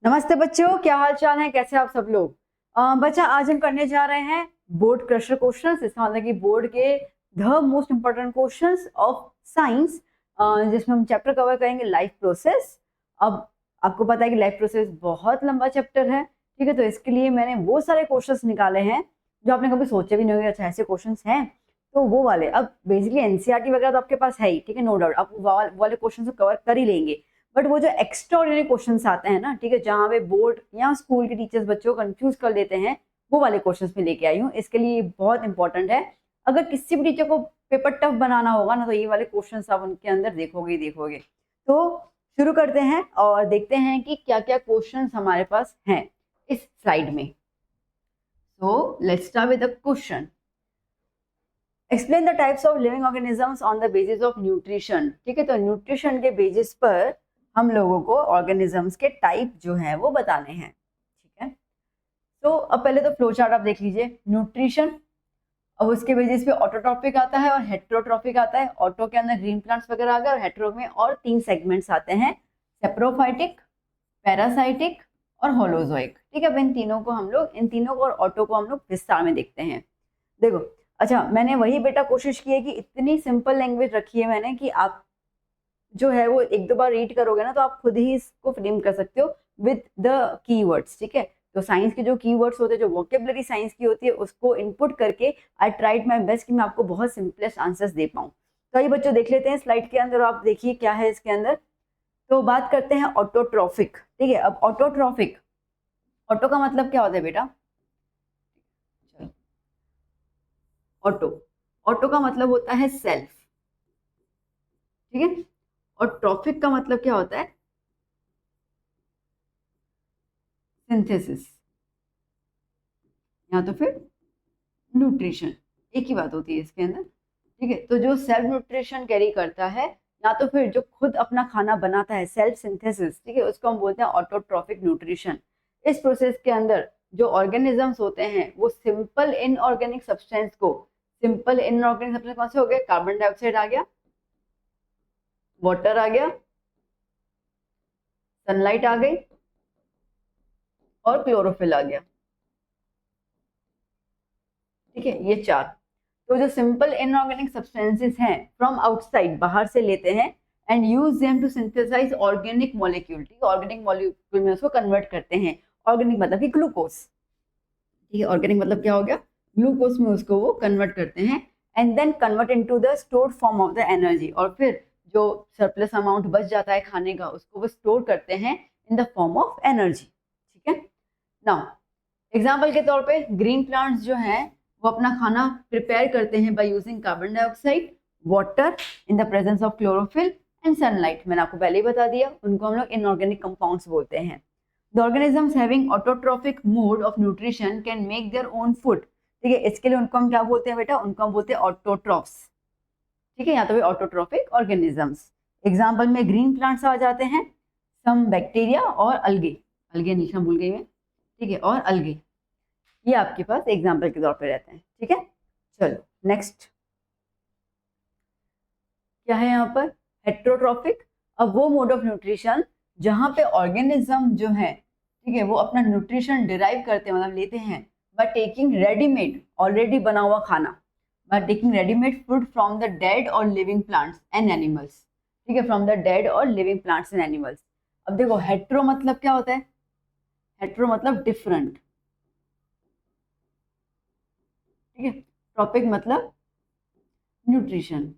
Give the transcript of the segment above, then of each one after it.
नमस्ते बच्चों, क्या हाल चाल है? कैसे आप सब लोग? बच्चा, आज हम करने जा रहे हैं बोर्ड क्रशर क्वेश्चंस। इसका मतलब कि बोर्ड के the most important questions of science, जिसमें हम चैप्टर कवर करेंगे लाइफ प्रोसेस। अब आपको पता है कि लाइफ प्रोसेस बहुत लंबा चैप्टर है, ठीक है? तो इसके लिए मैंने वो सारे क्वेश्चंस निकाले हैं जो आपने कभी सोचे भी नहीं होंगे। अच्छा, ऐसे क्वेश्चंस हैं, तो वो वाले। अब बेसिकली एनसीईआरटी वगैरह तो आपके पास है ही, ठीक है, नो डाउट। आप वो वाले क्वेश्चन कवर कर ही लेंगे। बट वो जो एक्स्ट्राऑर्डिनरी क्वेश्चंस आते हैं ना, ठीक है, जहां पे बोर्ड या स्कूल के टीचर्स बच्चों को कंफ्यूज कर देते हैं, वो वाले क्वेश्चंस में लेके आई हूँ। इसके लिए बहुत इंपॉर्टेंट है। अगर किसी भी टीचर को पेपर टफ बनाना होगा ना, तो ये वाले क्वेश्चंस आप उनके अंदर देखोगे ही देखोगे। तो शुरू करते हैं और देखते हैं कि क्या क्या क्वेश्चंस हमारे पास हैं इस स्लाइड में। So let's start with the question. Explain the types of living organisms on the basis of nutrition. ठीक है, तो न्यूट्रिशन के बेसिस पर हम लोगों को ऑर्गेनिजम्स के टाइप जो है वो बताने हैं। ठीक है, तो अब पहले तो फ्लो चार्ट आप देख लीजिए। न्यूट्रिशन, अब उसके बेसिस पे ऑटोट्रॉपिक आता है और हेट्रोट्रॉपिक आता है। ऑटो के अंदर ग्रीन प्लांट्स वगैरह आ गए और हेट्रो में और 3 सेगमेंट्स आते हैं, सेप्रोफाइटिक, पैरासाइटिक और होलोजोइक। ठीक है, अब इन तीनों को और ऑटो को हम लोग विस्तार में देखते हैं। देखो, अच्छा, मैंने वही बेटा कोशिश की है कि इतनी सिंपल लैंग्वेज रखी है मैंने कि आप जो है वो एक दो बार रीड करोगे ना तो आप खुद ही इसको फ्रेम कर सकते हो विद द कीवर्ड्स। ठीक है, तो साइंस के जो कीवर्ड्स होते हैं, जो वोकेबलरी साइंस की होती है, उसको इनपुट करके आई ट्राइड माय बेस्ट कि मैं आपको बहुत सिंपलेस्ट आंसर्स दे पाऊँ। तो ये बच्चों देख लेते हैं स्लाइड के अंदर। आप देखिए क्या है इसके अंदर। तो बात करते हैं ऑटोट्रॉफिक। ठीक है, अब ऑटोट्रॉफिक, ऑटो का मतलब क्या होता है बेटा? ऑटो, ऑटो का मतलब होता है सेल्फ। ठीक है, और ट्रॉफिक का मतलब क्या होता है? सिंथेसिस या तो फिर न्यूट्रिशन। एक ही बात होती है इसके अंदर। ठीक है, तो जो सेल्फ न्यूट्रिशन कैरी करता है या तो फिर जो खुद अपना खाना बनाता है, सेल्फ सिंथेसिस, ठीक है, उसको हम बोलते हैं ऑटोट्रॉफिक न्यूट्रिशन। इस प्रोसेस के अंदर जो ऑर्गेनिजम्स होते हैं वो सिंपल इनऑर्गेनिक सब्सटेंस को, सिंपल इनऑर्गेनिक सब्सटेंस कौन से हो गए? कार्बन डाइऑक्साइड आ गया, वाटर आ गया, सनलाइट आ गई और क्लोरोफिल आ गया। ठीक है, ये 4। तो जो सिंपल इनऑर्गेनिक सब्सटेंसेस हैं फ्रॉम आउटसाइड, बाहर से लेते हैं, and use them to synthesise organic molecule. ठीक है, ऑर्गेनिक मॉलिक्यूल में उसको कन्वर्ट करते हैं। ऑर्गेनिक मतलब कि ग्लूकोज। ठीक है, ऑर्गेनिक मतलब क्या हो गया? ग्लूकोज में उसको वो कन्वर्ट करते हैं and then convert into the stored form of the energy. और फिर जो सरप्लस अमाउंट बच जाता है खाने का, उसको वो स्टोर करते हैं इन द फॉर्म ऑफ एनर्जी। ठीक है, नाउ एग्जाम्पल के तौर पे ग्रीन प्लांट्स जो हैं वो अपना खाना प्रिपेयर करते हैं by using carbon dioxide, water in the presence of chlorophyll and sunlight. मैंने आपको पहले ही बता दिया, उनको हम लोग इनऑर्गेनिक कंपाउंड्स बोलते हैं। The organisms having autotrophic mode of nutrition can make their own food. ठीक है, इसके लिए उनको हम क्या बोलते हैं बेटा? उनको हम बोलते हैं ऑटोट्रॉफ्स। ठीक है, यहाँ तो ऑटोट्रॉफिक ऑर्गेनिजम्स। एग्जाम्पल में ग्रीन प्लांट्स आ जाते हैं, सम बैक्टीरिया और अलगे। अलगे नीचे भूल गई मैं। ठीक है, और अलगे, ये आपके पास एग्जाम्पल के तौर पे रहते हैं। ठीक है, चलो नेक्स्ट क्या है यहाँ पर? हेट्रोट्रॉफिक। अब वो मोड ऑफ न्यूट्रिशन जहाँ पे ऑर्गेनिज्म जो है, ठीक है, वो अपना न्यूट्रिशन डिराइव करते हैं, मतलब लेते हैं बाय टेकिंग रेडीमेड, ऑलरेडी बना हुआ खाना, by taking readymade food from the dead और लिविंग प्लांट्स एंड एनिमल्स। ठीक है, फ्रॉम द डेड और लिविंग प्लांट्स एंड एनिमल्स। अब देखो, हेट्रो मतलब क्या होता है? हेट्रो मतलब डिफरेंट। ठीक है, ट्रॉपिक मतलब न्यूट्रिशन,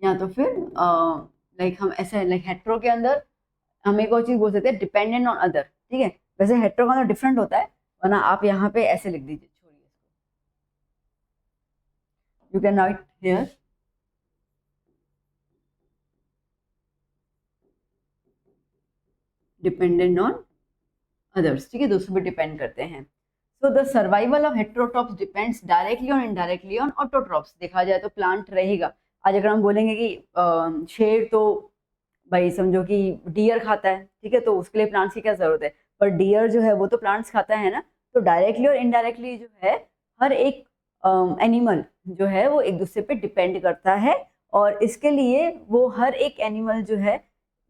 या तो फिर लाइक हम ऐसे लाइक हेट्रो के अंदर हम एक और चीज बोल सकते हैं, डिपेंडेंट ऑन अदर। ठीक है, वैसे हेट्रो का अंदर डिफरेंट होता है, वरना आप यहाँ पे ऐसे लिख दीजिए, छोड़िए इसको, you can write here dependent on others. ठीक है, दूसरों पे डिपेंड करते हैं। So the survival of heterotrophs depends directly और इनडायरेक्टली ऑन ऑटोट्रॉप्स। देखा जाए तो प्लांट रहेगा। आज अगर हम बोलेंगे कि शेर तो भाई समझो कि डियर खाता है, ठीक है, तो उसके लिए प्लांट्स की क्या जरूरत है? पर डियर जो है वो तो प्लांट्स खाता है ना। तो डायरेक्टली और इनडायरेक्टली जो है हर एक एनिमल जो है वो एक दूसरे पे डिपेंड करता है, और इसके लिए वो हर एक एनिमल जो है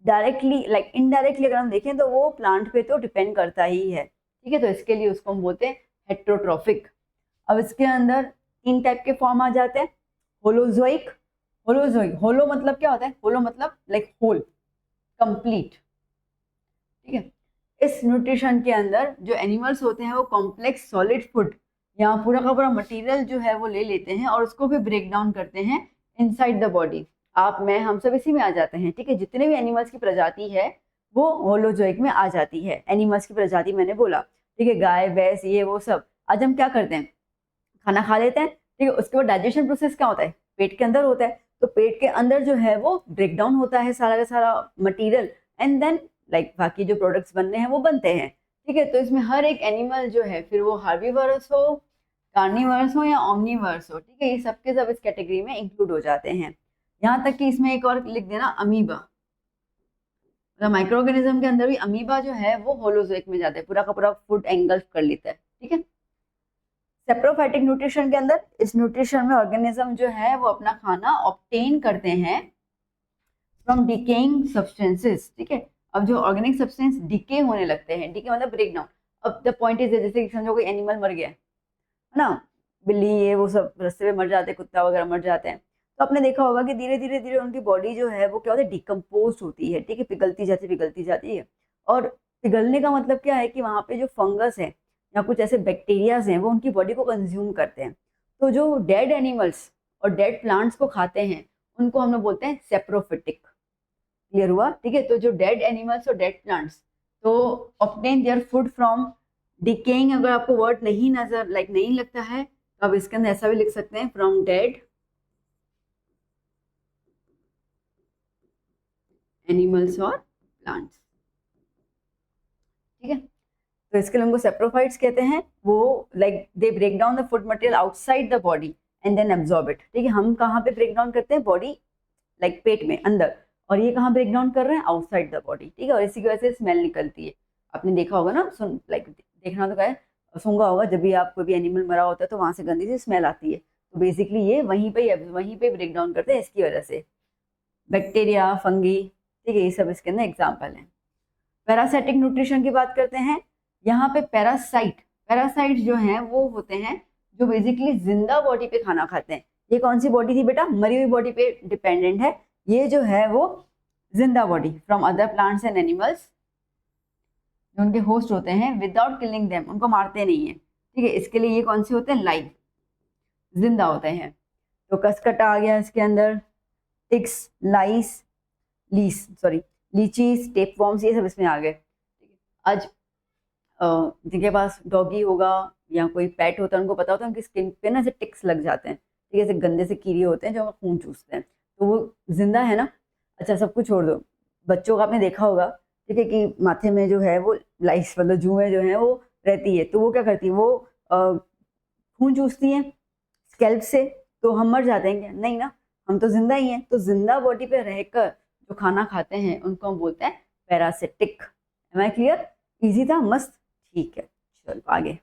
डायरेक्टली लाइक इनडायरेक्टली अगर हम देखें तो वो प्लांट पे तो डिपेंड करता ही है, ठीक है। तो इसके लिए उसको हम बोलते हैं हेट्रोट्रॉफिक। अब इसके अंदर 3 टाइप के फॉर्म आ जाते हैं, होलोजोइक, होलोजोइक, होलो मतलब क्या होता है, होलो मतलब लाइक होल, कंप्लीट, ठीक है। इस न्यूट्रिशन के अंदर जो एनिमल्स होते हैं वो कॉम्प्लेक्स सॉलिड फूड या पूरा का पूरा मटेरियल जो है वो ले लेते हैं और उसको फिर ब्रेक डाउन करते हैं इनसाइड द बॉडी। आप, मैं, हम सब इसी में आ जाते हैं, ठीक है। जितने भी एनिमल्स की प्रजाति है वो होलोजोइक में आ जाती है। एनिमल्स की प्रजाति मैंने बोला, ठीक है, गाय भैंस ये वो सब। आज हम क्या करते हैं, खाना खा लेते हैं, ठीक है। उसके बाद डाइजेशन प्रोसेस क्या होता है, पेट के अंदर होता है। तो पेट के अंदर जो है वो ब्रेक डाउन होता है सारा का सारा मटीरियल, एंड देन लाइक बाकी जो प्रोडक्ट्स बनने हैं वो बनते हैं, ठीक है। तो इसमें हर एक एनिमल जो है, फिर वो हार्बीवरस हो, कार्निवर्स हो या ओमनीवर्स हो, ठीक है, ये सब के सब इस कैटेगरी में इंक्लूड हो जाते हैं। यहाँ तक कि इसमें एक और लिख देना, अमीबा, मतलब माइक्रो ऑर्गेनिज्म के अंदर भी अमीबा जो है वो होलोजोइक में जाता है, पूरा का पूरा फूड एंगल्फ कर लेता है, ठीक है। सेप्रोफाइटिक न्यूट्रिशन के अंदर, इस न्यूट्रिशन में ऑर्गेनिज्म जो है वो अपना खाना ऑब्टेन करते हैं फ्रॉम डिकेइंग सब्सटेंसेस, ठीक है। अब जो ऑर्गेनिक सब्सटेंस डिके होने लगते हैं, डिके मतलब ब्रेक डाउन। अब द पॉइंट इज, जैसे कि समझो कोई एनिमल मर गया है ना, बिल्ली ये वो सब रास्ते में मर जाते हैं, कुत्ता वगैरह मर जाते हैं, तो आपने देखा होगा कि धीरे धीरे धीरे उनकी बॉडी जो है वो क्या होता है, डिकम्पोज होती है, ठीक है, पिघलती जाती है। और पिघलने का मतलब क्या है कि वहाँ पे जो फंगस है या कुछ ऐसे बैक्टीरियाज हैं वो उनकी बॉडी को कंज्यूम करते हैं। तो जो डेड एनिमल्स और डेड प्लांट्स को खाते हैं उनको हम लोग बोलते हैं सेप्रोफिटिक। क्लियर हुआ, ठीक है। तो जो डेड एनिमल्स और डेड प्लांट्स तो obtain their food from decaying, अगर आपको वर्ड नहीं नजर लाइक नहीं लगता है तो आप इसके अंदर ऐसा भी लिख सकते हैं, फ्रॉम डेड एनिमल्स और प्लांट्स, ठीक है। तो इसके लिए उनको सेप्रोफाइट्स कहते हैं। वो like they break down the food material outside the body and then absorb it, ठीक है। हम कहाँ पे ब्रेक डाउन करते हैं, बॉडी लाइक पेट में अंदर, और ये कहाँ ब्रेक डाउन कर रहे हैं, आउटसाइड द बॉडी, ठीक है। और इसी की वजह से स्मेल निकलती है। आपने देखा होगा ना, सुन लाइक देखना तो क्या है, सूंघा होगा, जब भी आप कोई भी एनिमल मरा होता है तो वहां से गंदी सी स्मेल आती है। तो बेसिकली ये वहीं पे ब्रेक डाउन करते हैं इसकी वजह से। बैक्टीरिया, फंगी, ठीक है, ये सब इसके अंदर एग्जाम्पल हैं। पैरासाइटिक न्यूट्रिशन की बात करते हैं। यहाँ पे पैरासाइट जो हैं वो होते हैं जो बेसिकली जिंदा बॉडी पे खाना खाते हैं। ये कौन सी बॉडी थी बेटा, मरी हुई बॉडी पे डिपेंडेंट है। ये जो है वो जिंदा body from other plants and animals, जो उनके होस्ट होते हैं, विदाउट किलिंग देम, उनको मारते नहीं है, ठीक है। इसके लिए ये कौन से होते हैं, लाइव, जिंदा होते हैं। तो कसकटा आ गया इसके अंदर, टिक्स, लाइस, लीचीज, टेपवॉर्म्स, ये सब इसमें आ गए। आज जिनके पास डॉगी होगा या कोई पेट होता है उनको पता होता है उनकी स्किन पे ना ऐसे टिक्स लग जाते हैं, ठीक है, ऐसे गंदे से कीड़े होते हैं जो खून चूसते हैं, तो वो जिंदा है ना। अच्छा, सब कुछ छोड़ दो, बच्चों का आपने देखा होगा, ठीक है, कि माथे में जो है वो लाइस मतलब जुएं जो है वो रहती है, तो वो क्या करती है, वो खून चूसती है स्कैल्प से, तो हम मर जाते हैं क्या, नहीं ना, हम तो जिंदा ही हैं। तो जिंदा बॉडी पे रहकर जो खाना खाते हैं उनको हम बोलते हैं parasitic. Am I clear, easy था, मस्त, ठीक है, चलो आगे।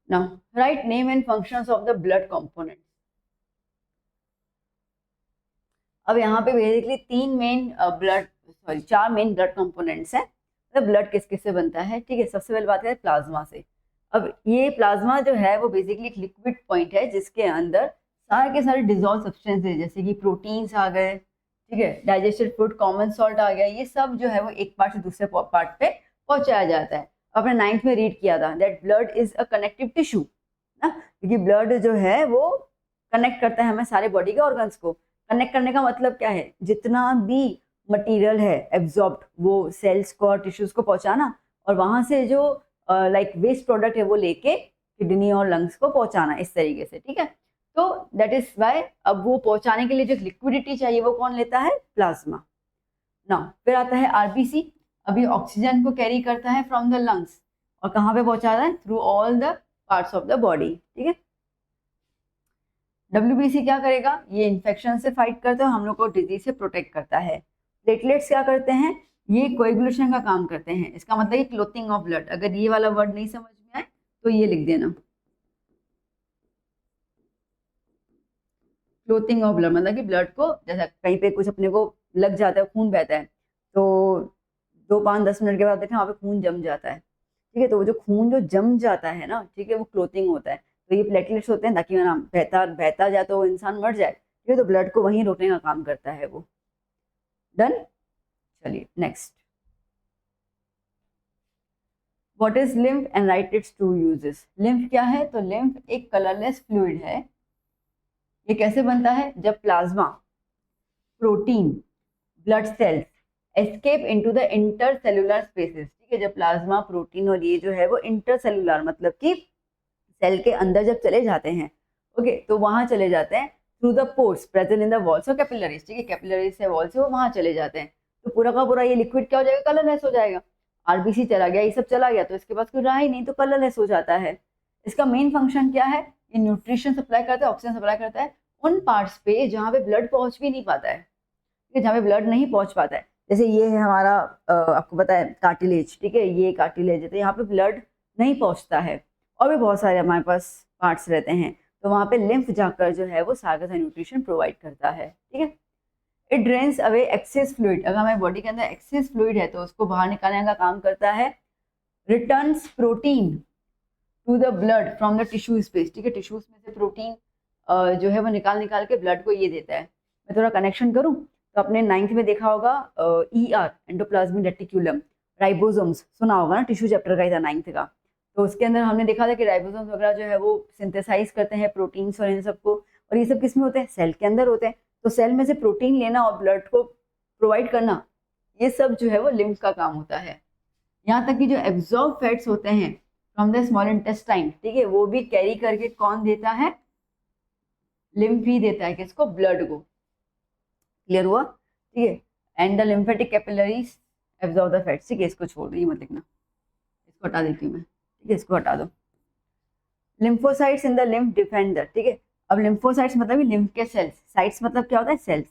Now write name and functions of the blood component. अब यहाँ पे बेसिकली चार मेन ब्लड कंपोनेंट्स हैं, मतलब ब्लड किस किस से बनता है, ठीक है। सबसे पहले बात है प्लाज्मा से। अब ये प्लाज्मा जो है वो बेसिकली एक लिक्विड पॉइंट है जिसके अंदर सारे के सारे डिजोल्व सब्सटेंसेज जैसे कि प्रोटीन्स आ गए, ठीक है, डाइजेस्टेड फूड, कॉमन सॉल्ट आ गया, ये सब जो है वो एक पार्ट से दूसरे पार्ट पे पहुंचाया जाता है। आपने 9th में रीड किया था that blood is a connective tissue ना, क्योंकि ब्लड जो है वो कनेक्ट करता है हमें सारे बॉडी के ऑर्गन्स को। कनेक्ट करने का मतलब क्या है, जितना भी मटेरियल है एब्जॉर्ब्ड वो सेल्स को और टिश्यूज को पहुंचाना, और वहां से जो लाइक वेस्ट प्रोडक्ट है वो लेके किडनी और लंग्स को पहुंचाना, इस तरीके से, ठीक है। तो दैट इज वाई अब वो पहुंचाने के लिए जो लिक्विडिटी चाहिए वो कौन लेता है, प्लाज्मा। नाउ फिर आता है आरबीसी। अभी ऑक्सीजन को कैरी करता है फ्रॉम द लंग्स और कहाँ पे पहुंचाता है, through all the parts of the body, ठीक है। डब्ल्यूबीसी क्या करेगा, ये इन्फेक्शन से फाइट करता है, हम लोग को डिजीज से प्रोटेक्ट करता है। प्लेटलेट्स क्या करते हैं, ये कोएगुलेशन का काम करते हैं, इसका मतलब ये क्लोथिंग ऑफ ब्लड। अगर ये वाला वर्ड नहीं समझ में आए तो ये लिख देना, क्लोथिंग ऑफ ब्लड मतलब कि ब्लड को जैसा कहीं पे कुछ अपने को लग जाता है, खून बहता है, तो 2-5-10 मिनट के बाद देखें वहाँ पे खून जम जाता है, ठीक है, तो वो जो खून जो जम जाता है ना, ठीक है, वो क्लोथिंग होता है। तो ये प्लेटलेट्स होते हैं ताकि वो ना बहता बहता जाए तो वो इंसान मर जाए, ठीक है, तो ब्लड को वहीं रोकने का काम करता है वो। डन। चलिए next, what is lymph and write its two uses. Lymph क्या है? तो लिम्फ एक कलरलेस फ्लूइड है। ये कैसे बनता है? जब plasma, protein, blood cells escape into the intercellular spaces, ठीक है, जब प्लाज्मा, प्रोटीन और ये जो है वो इंटरसेलुलर मतलब कि सेल के अंदर जब चले जाते हैं, ओके, तो वहां चले जाते हैं through the pores present in the walls of capillaries, ठीक है, कैपिलरीज से वॉल से वो वहां चले जाते हैं, तो पूरा का पूरा ये लिक्विड क्या हो जाएगा? कलरलेस हो जाएगा। आरबीसी चला गया, ये सब चला गया, तो इसके पास कोई रहा ही नहीं, तो कलरलेस हो जाता है। इसका मेन फंक्शन क्या है? ये न्यूट्रिशन सप्लाई करता है, ऑक्सीजन सप्लाई करता है उन पार्ट्स पे जहाँ पे ब्लड पहुंच भी नहीं पाता है, ठीक है, जहाँ पे ब्लड नहीं पहुंच पाता है। जैसे ये है हमारा आपको पता है कार्टिलेज, ठीक है, ये कार्टिलेज है, तो यहाँ पे ब्लड नहीं पहुंचता है, और भी बहुत सारे हमारे पास पार्ट्स रहते हैं, तो वहाँ पे लिम्फ जाकर जो है वो सारा का न्यूट्रिशन प्रोवाइड करता है, ठीक है। It drains away access fluid, अगर हमारे बॉडी के अंदर एक्सेस फ्लूइड है तो उसको बाहर निकालने का काम करता है। Returns protein to the blood from the tissue space, ठीक है, टिश्यूज में से प्रोटीन जो है वो निकाल निकाल के ब्लड को ये देता है। मैं थोड़ा कनेक्शन करूँ तो अपने 9th में देखा होगा ER एंडोप्लाज्मिक रेटिक्यूलम, राइबोसोम्स सुना होगा ना, टिश्यू चैप्टर का ही था 9th का, तो उसके अंदर हमने देखा था कि राइबोसोम्स वगैरह जो है वो सिंथेसाइज करते हैं प्रोटीन्स और इन सबको, और ये सब किस में होते हैं? सेल के अंदर होते हैं। तो सेल में से प्रोटीन लेना और ब्लड को प्रोवाइड करना, ये सब जो है वो लिम्फ का काम होता है। यहाँ तक कि जो एब्जॉर्ब फैट्स होते हैं फ्रॉम द स्मॉल इंटेस्टाइन, ठीक है, वो भी कैरी करके कौन देता है? लिम्फ ही देता है। किसको? ब्लड को। क्लियर हुआ? ठीक है। And the lymphatic capillaries absorb the fats, ठीक है, इसको छोड़ दो, मत लिखना, इसको हटा देती हूँ मैं, ठीक है, इसको हटा दो। Lymphocytes in the lymph defender, ठीक है, अब लिम्फोसाइट्स मतलब लिम्फ के सेल्स, साइट्स मतलब क्या होता है? सेल्स।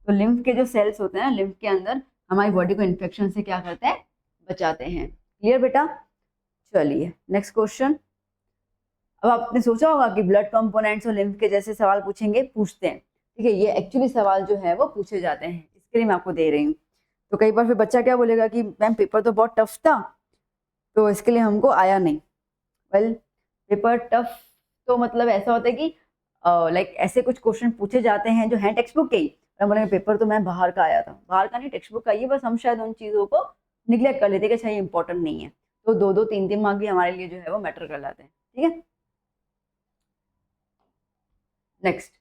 तो लिम्फ के जो सेल्स होते हैं ना, लिम्फ के अंदर हमारी बॉडी को इन्फेक्शन से क्या करते हैं? बचाते हैं। क्लियर बेटा? चलिए नेक्स्ट क्वेश्चन। अब आपने सोचा होगा कि ब्लड कंपोनेंट्स और लिम्फ के जैसे सवाल पूछेंगे, पूछते हैं, ठीक है, ये एक्चुअली सवाल जो है वो पूछे जाते हैं, इसके लिए मैं आपको दे रही हूँ। तो कई बार फिर बच्चा क्या बोलेगा कि मैम पेपर तो बहुत टफ था, तो इसके लिए हमको आया नहीं। वेल, पेपर टफ तो मतलब ऐसा होता है कि लाइक ऐसे कुछ क्वेश्चन पूछे जाते हैं जो हैं टेक्स्ट बुक के ही, और बोलेंगे पेपर तो मैं बाहर का आया था, बाहर का नहीं, टेक्स्ट बुक का ही, बस हम शायद उन चीज़ों को निगलेक्ट कर लेते हैं कि अच्छा ये इंपॉर्टेंट नहीं है, तो 2-2 3-3 मार्क भी हमारे लिए जो है वो मैटर कर लाते हैं, ठीक है। Next,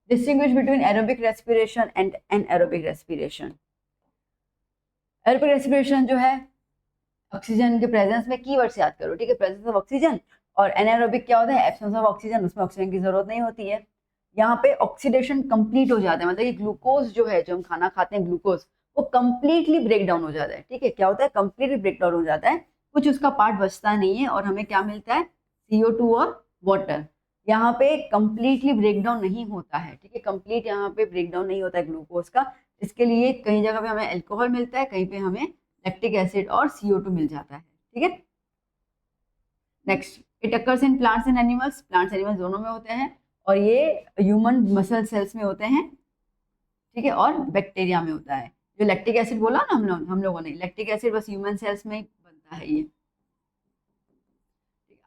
distinguish between aerobic respiration and anaerobic respiration. Aerobic respiration जो है ऑक्सीजन के प्रेजेंस में, कीवर्ड से याद करो, ठीक है, प्रेजेंस ऑफ ऑक्सीजन, और एनाएरोबिक क्या होता है? एब्सेंस ऑफ ऑक्सीजन, उसमें ऑक्सीजन की जरूरत नहीं होती है। यहाँ पे ऑक्सीडेशन कंप्लीट हो जाता है, मतलब कि ग्लूकोज जो है, जो हम खाना खाते हैं ग्लूकोज, वो कंप्लीटली ब्रेक डाउन हो जाता है, ठीक है, क्या होता है? कंप्लीटली ब्रेक डाउन हो जाता है, कुछ उसका पार्ट बचता नहीं है, और हमें क्या मिलता है? CO2 और वाटर। यहाँ पे कंप्लीटली ब्रेक डाउन नहीं होता है, ठीक है, कंप्लीट यहाँ पे ब्रेक डाउन नहीं होता है ग्लूकोज का। इसके लिए कहीं जगह पे हमें अल्कोहल मिलता है, कहीं पे हमें लैक्टिक एसिड और CO2 मिल जाता है, ठीक है। Next, it occurs in plants and animals, plants animals दोनों में होते हैं, और ये ह्यूमन मसल सेल्स में होते हैं, ठीक है, और बैक्टीरिया में होता है। जो लैक्टिक एसिड बोला ना हम लोगों ने, लैक्टिक एसिड बस ह्यूमन सेल्स में ही बनता है ये।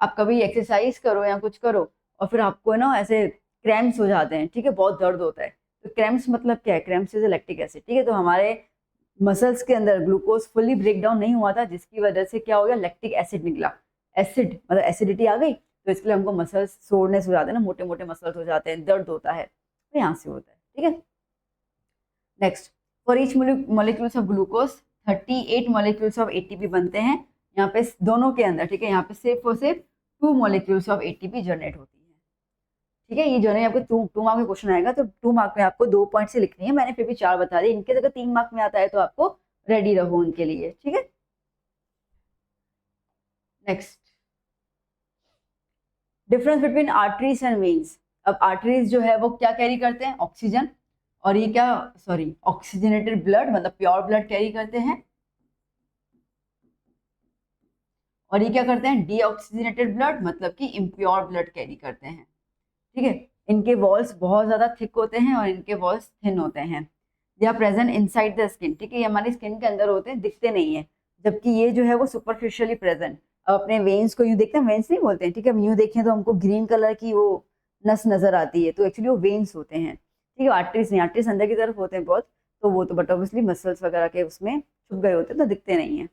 आप कभी एक्सरसाइज करो या कुछ करो और फिर आपको ना ऐसे क्रैम्प्स हो जाते हैं, ठीक है, बहुत दर्द होता है, तो क्रैम्प्स मतलब क्या है? क्रैम्प्स इज लैक्टिक एसिड, ठीक है, तो हमारे मसल्स के अंदर ग्लूकोज फुली ब्रेक डाउन नहीं हुआ था, जिसकी वजह से क्या हो गया? लैक्टिक एसिड निकला। एसिड मतलब एसिडिटी आ गई, तो इसके लिए हमको मसल्स सोरनेस हो जाते हैं ना, मोटे मोटे मसल्स हो जाते हैं, दर्द होता है, तो यहाँ से होता है, ठीक है। Next, for each molecules of glucose 38 molecules of ATP बनते हैं यहाँ पे दोनों के अंदर, ठीक है, यहाँ पे सिर्फ और सिर्फ 2 मॉलिक्यूल्स ऑफ ATP जनरेट होती है, ठीक है। ये जनरली आपको 2 मार्क में क्वेश्चन आएगा, तो 2 मार्क में आपको 2 पॉइंट से लिखनी है, मैंने फिर भी 4 बता दी, इनके अगर 3 मार्क में आता है तो आपको रेडी रहो उनके लिए, ठीक है। Next, difference between arteries and veins. अब आर्टरीज जो है वो क्या कैरी करते हैं? ऑक्सीजन, और ये क्या, सॉरी, ऑक्सीजनेटेड ब्लड मतलब प्योर ब्लड कैरी करते हैं, और ये क्या करते हैं? डीऑक्सीजनेटेड ब्लड मतलब कि इम्प्योर ब्लड कैरी करते हैं, ठीक है। इनके वॉल्स बहुत ज़्यादा थिक होते हैं और इनके वॉल्स थिन होते हैं। They are present inside the skin, ठीक है, ये हमारी स्किन के अंदर होते हैं, दिखते नहीं है, जबकि ये जो है वो सुपरफिशियली प्रेजेंट। अब अपने वेन्स को यूँ देखते हैं, वेन्स नहीं बोलते हैं, ठीक है, हम यूँ देखें तो हमको ग्रीन कलर की वो नस नजर आती है, तो एक्चुअली वो वेन्स होते हैं, ठीक है, आर्टरीज नहीं, आर्टरीज अंदर की तरफ होते हैं बहुत, तो वो तो बट ऑब्वियसली मसल्स वगैरह के उसमें छुप गए होते हैं तो दिखते नहीं है।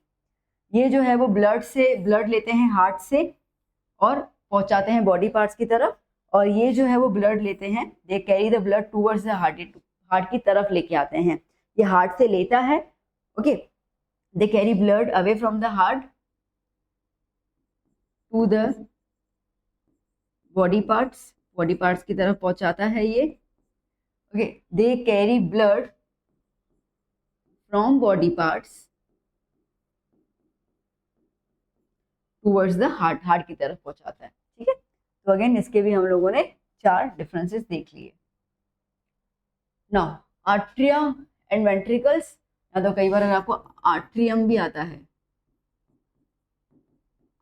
ये जो है वो ब्लड लेते हैं हार्ट से और पहुंचाते हैं बॉडी पार्ट्स की तरफ, और ये जो है वो ब्लड लेते हैं, they carry the blood towards the heart, heart की तरफ लेके आते हैं। ये हार्ट से लेता है, okay, they carry blood away from the heart to the body parts की तरफ पहुंचाता है ये, okay, they carry blood from body parts towards the heart, heart की तरफ पहुंचाता है, ठीक है। तो अगेन इसके भी हम लोगों ने 4 डिफरेंसेस देख लिए। नाउ आर्ट्रिया एंड वेंट्रिकल्स, या तो कई बार अगर आपको आर्ट्रियम भी आता है,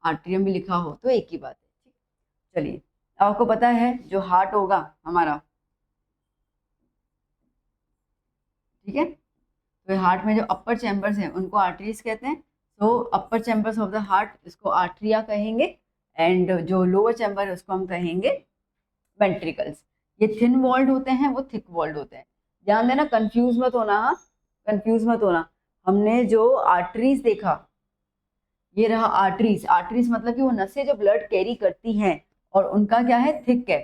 आर्ट्रियम भी लिखा हो तो एक ही बात है, ठीक। चलिए, आपको पता है जो हार्ट होगा हमारा, ठीक है, तो हार्ट में जो अपर चैम्बर्स हैं उनको आर्टरीज कहते हैं, तो अपर चैम्बर्स ऑफ द हार्ट इसको आर्ट्रिया कहेंगे, एंड जो लोअर चैम्बर है उसको हम कहेंगे वेंट्रिकल्स। ये थिन वॉल्ड होते हैं, वो थिक वॉल्ड होते हैं, ध्यान देना, कंफ्यूज मत होना, हाँ कंफ्यूज मत होना। हमने जो आर्टरीज देखा, ये रहा आर्टरीज, आर्टरीज मतलब कि वो नसें जो ब्लड कैरी करती हैं और उनका क्या है, थिक है।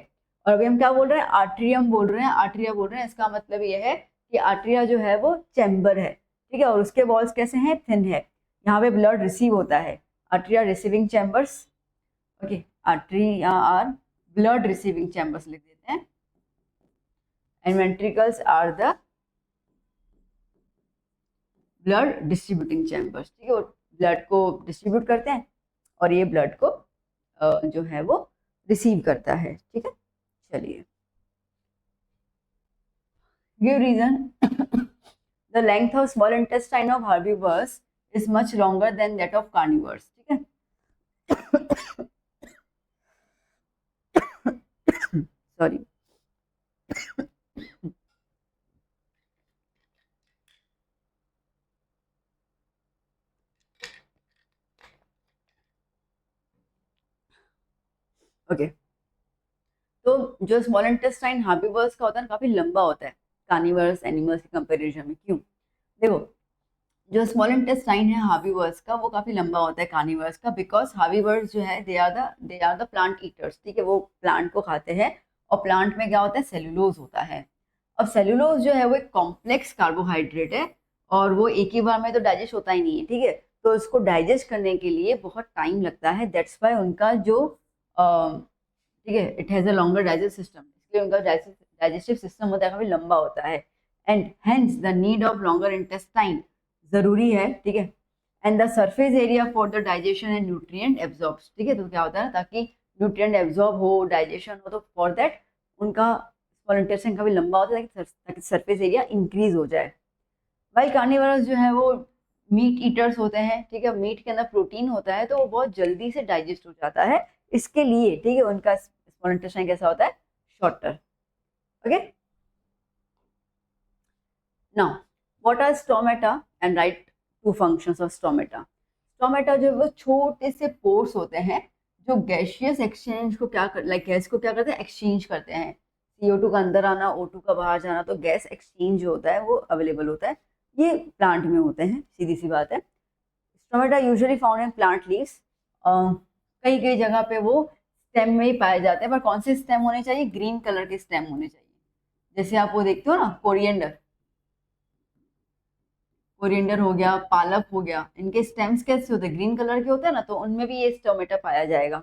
और अभी हम क्या बोल रहे हैं, आर्ट्रियम बोल रहे हैं, आर्ट्रिया बोल रहे हैं, इसका मतलब ये है कि आर्ट्रिया जो है वो चैम्बर है, ठीक है, और उसके वॉल्स कैसे हैं, थिन है, यहाँ पे ब्लड रिसीव होता है, atria receiving chambers, okay, atria are blood receiving chambers लिख देते हैं, and ventricles are the blood distributing chambers, ठीक है, वो ब्लड को डिस्ट्रीब्यूट करते हैं और ये ब्लड को जो है वो रिसीव करता है, ठीक है। चलिए, give reason the length of small intestine of herbivores is much longer than that of carnivores, ठीक है। सॉरी, ओके, तो जो स्मॉल इंटेस्टाइन हर्बीवर्स का होता है ना, काफी लंबा होता है कार्निवर्स एनिमल्स के कंपैरिजन में। क्यों? देखो, जो स्मॉल इंटेस्टाइन है हर्बीवर्स का, वो काफी लंबा होता है कार्निवर्स का, बिकॉज हर्बीवर्स जो है they are the plant eaters, ठीक है, वो प्लांट को खाते हैं, और प्लांट में क्या होता है, सेलुलोज होता है। अब सेलुलोज जो है वो एक कॉम्प्लेक्स कार्बोहाइड्रेट है, और वो एक ही बार में तो डाइजेस्ट होता ही नहीं है, ठीक है, तो इसको डाइजेस्ट करने के लिए बहुत टाइम लगता है, दैट्स वाई उनका जो ठीक है, it has a longer digest system, इसलिए उनका डाइजेस्टिव सिस्टम होता है, काफी लंबा होता है, and hence the need of longer intestine जरूरी है, ठीक है, and the surface area for the digestion and nutrient absorb, ठीक है, तो क्या होता है, ताकि न्यूट्रिएंट एब्जॉर्ब हो, डाइजेशन हो, तो फॉर दैट उनका स्मॉल इंटेस्टाइन काफी लंबा होता है ताकि सरफेस एरिया इंक्रीज हो जाए। भाई कार्निवरस जो है वो मीट ईटर्स होते हैं, ठीक है, मीट के अंदर प्रोटीन होता है तो वो बहुत जल्दी से डाइजेस्ट हो जाता है, इसके लिए, ठीक है, उनका स्मॉल इंटेस्टाइन कैसा होता है, shorter, okay. Now what are stomata and write two functions of stomata. Stomata जो वो छोटे से पोर्स होते हैं जो गैसियस एक्सचेंज को क्या कर, लाइक गैस को क्या करते हैं, एक्सचेंज करते हैं, CO2 का अंदर आना, O2 का बाहर जाना, तो गैस एक्सचेंज जो होता है वो अवेलेबल होता है, ये प्लांट में होते हैं, सीधी सी बात है। Stomata usually found in plant leaves, कई कई जगह पे वो स्टेम में ही पाए जाते हैं, पर कौन से स्टेम होने चाहिए, ग्रीन कलर के स्टेम होने चाहिए, जैसे आप वो देखते हो ना, कोरिएंडर, कोरिएंडर हो गया, पालक हो गया, इनके स्टेम्स कैसे होते हैं, ग्रीन कलर के होते हैं ना, तो उनमें भी ये स्टोमेटा पाया जाएगा।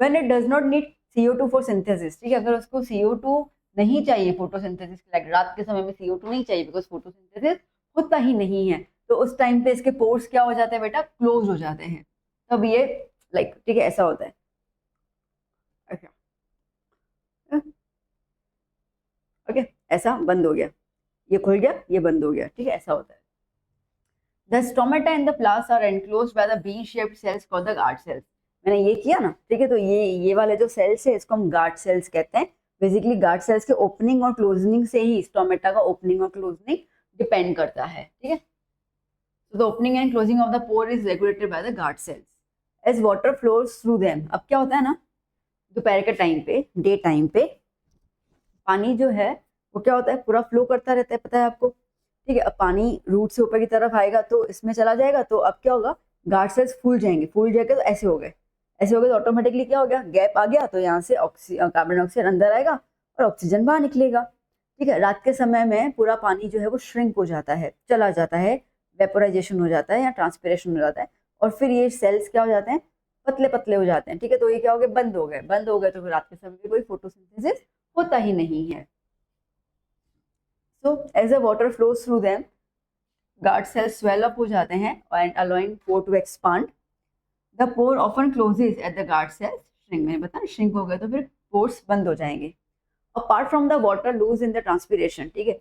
When it does not need CO2 for synthesis, ठीक है, अगर उसको CO2 नहीं चाहिए फोटोसिंथेसिस, लाइक रात के समय में CO2 नहीं चाहिए बिकॉज फोटोसिंथेसिस होता ही नहीं है, तो उस टाइम पे इसके पोर्स क्या हो जाते हैं बेटा, क्लोज हो जाते हैं, तब ये लाइक, ठीक है, ऐसा होता है, अच्छा, ओके, ऐसा बंद हो गया, ये खुल गया, ये बंद हो गया, ठीक है, ऐसा होता है। The stomata in the plants are enclosed by the bean-shaped cells called the guard cells. मैंने ये किया ना, ठीक है, तो ये वाले जो सेल्स है इसको हम गार्ड सेल्स कहते हैं, बेसिकली गार्ड सेल्स के ओपनिंग और क्लोजनिंग से ही स्टोमेटा का ओपनिंग और क्लोजनिंग डिपेंड करता है, ठीक है। So the opening and closing of the pore is regulated by the guard cells. As water flows through them. अब क्या होता है ना, दोपहर के टाइम पे, डे टाइम पे पानी जो है वो क्या होता है, पूरा फ्लो करता रहता है, पता है आपको, ठीक है। अब पानी रूट से ऊपर की तरफ आएगा तो इसमें चला जाएगा, तो अब क्या होगा, गार्ड सेल्स फूल जाएंगे, फूल जाएंगे तो ऐसे हो गए, ऐसे हो गए तो ऑटोमेटिकली क्या हो गया, गैप आ गया, तो यहाँ से कार्बन डाइऑक्साइड अंदर आएगा और ऑक्सीजन बाहर निकलेगा, ठीक है। रात के समय में पूरा पानी जो है वो श्रिंक हो जाता है, चला जाता है, वेपोराइजेशन हो जाता है या ट्रांसपिरेशन हो जाता है, और फिर ये सेल्स क्या हो जाते हैं, पतले पतले हो जाते हैं, ठीक है। तो ये क्या हो गए, बंद हो गए, बंद हो गए तो फिर रात के समय में कोई फोटोसिंथेसिस होता ही नहीं है। So as a water flows through them, guard cells swell up हो जाते हैं and allowing pore to expand. The pore often closes at the guard cells shrink, मैंने बताया श्रिंक हो गए तो फिर पोर्स बंद हो जाएंगे। Apart from the water lose in the transpiration, ठीक है,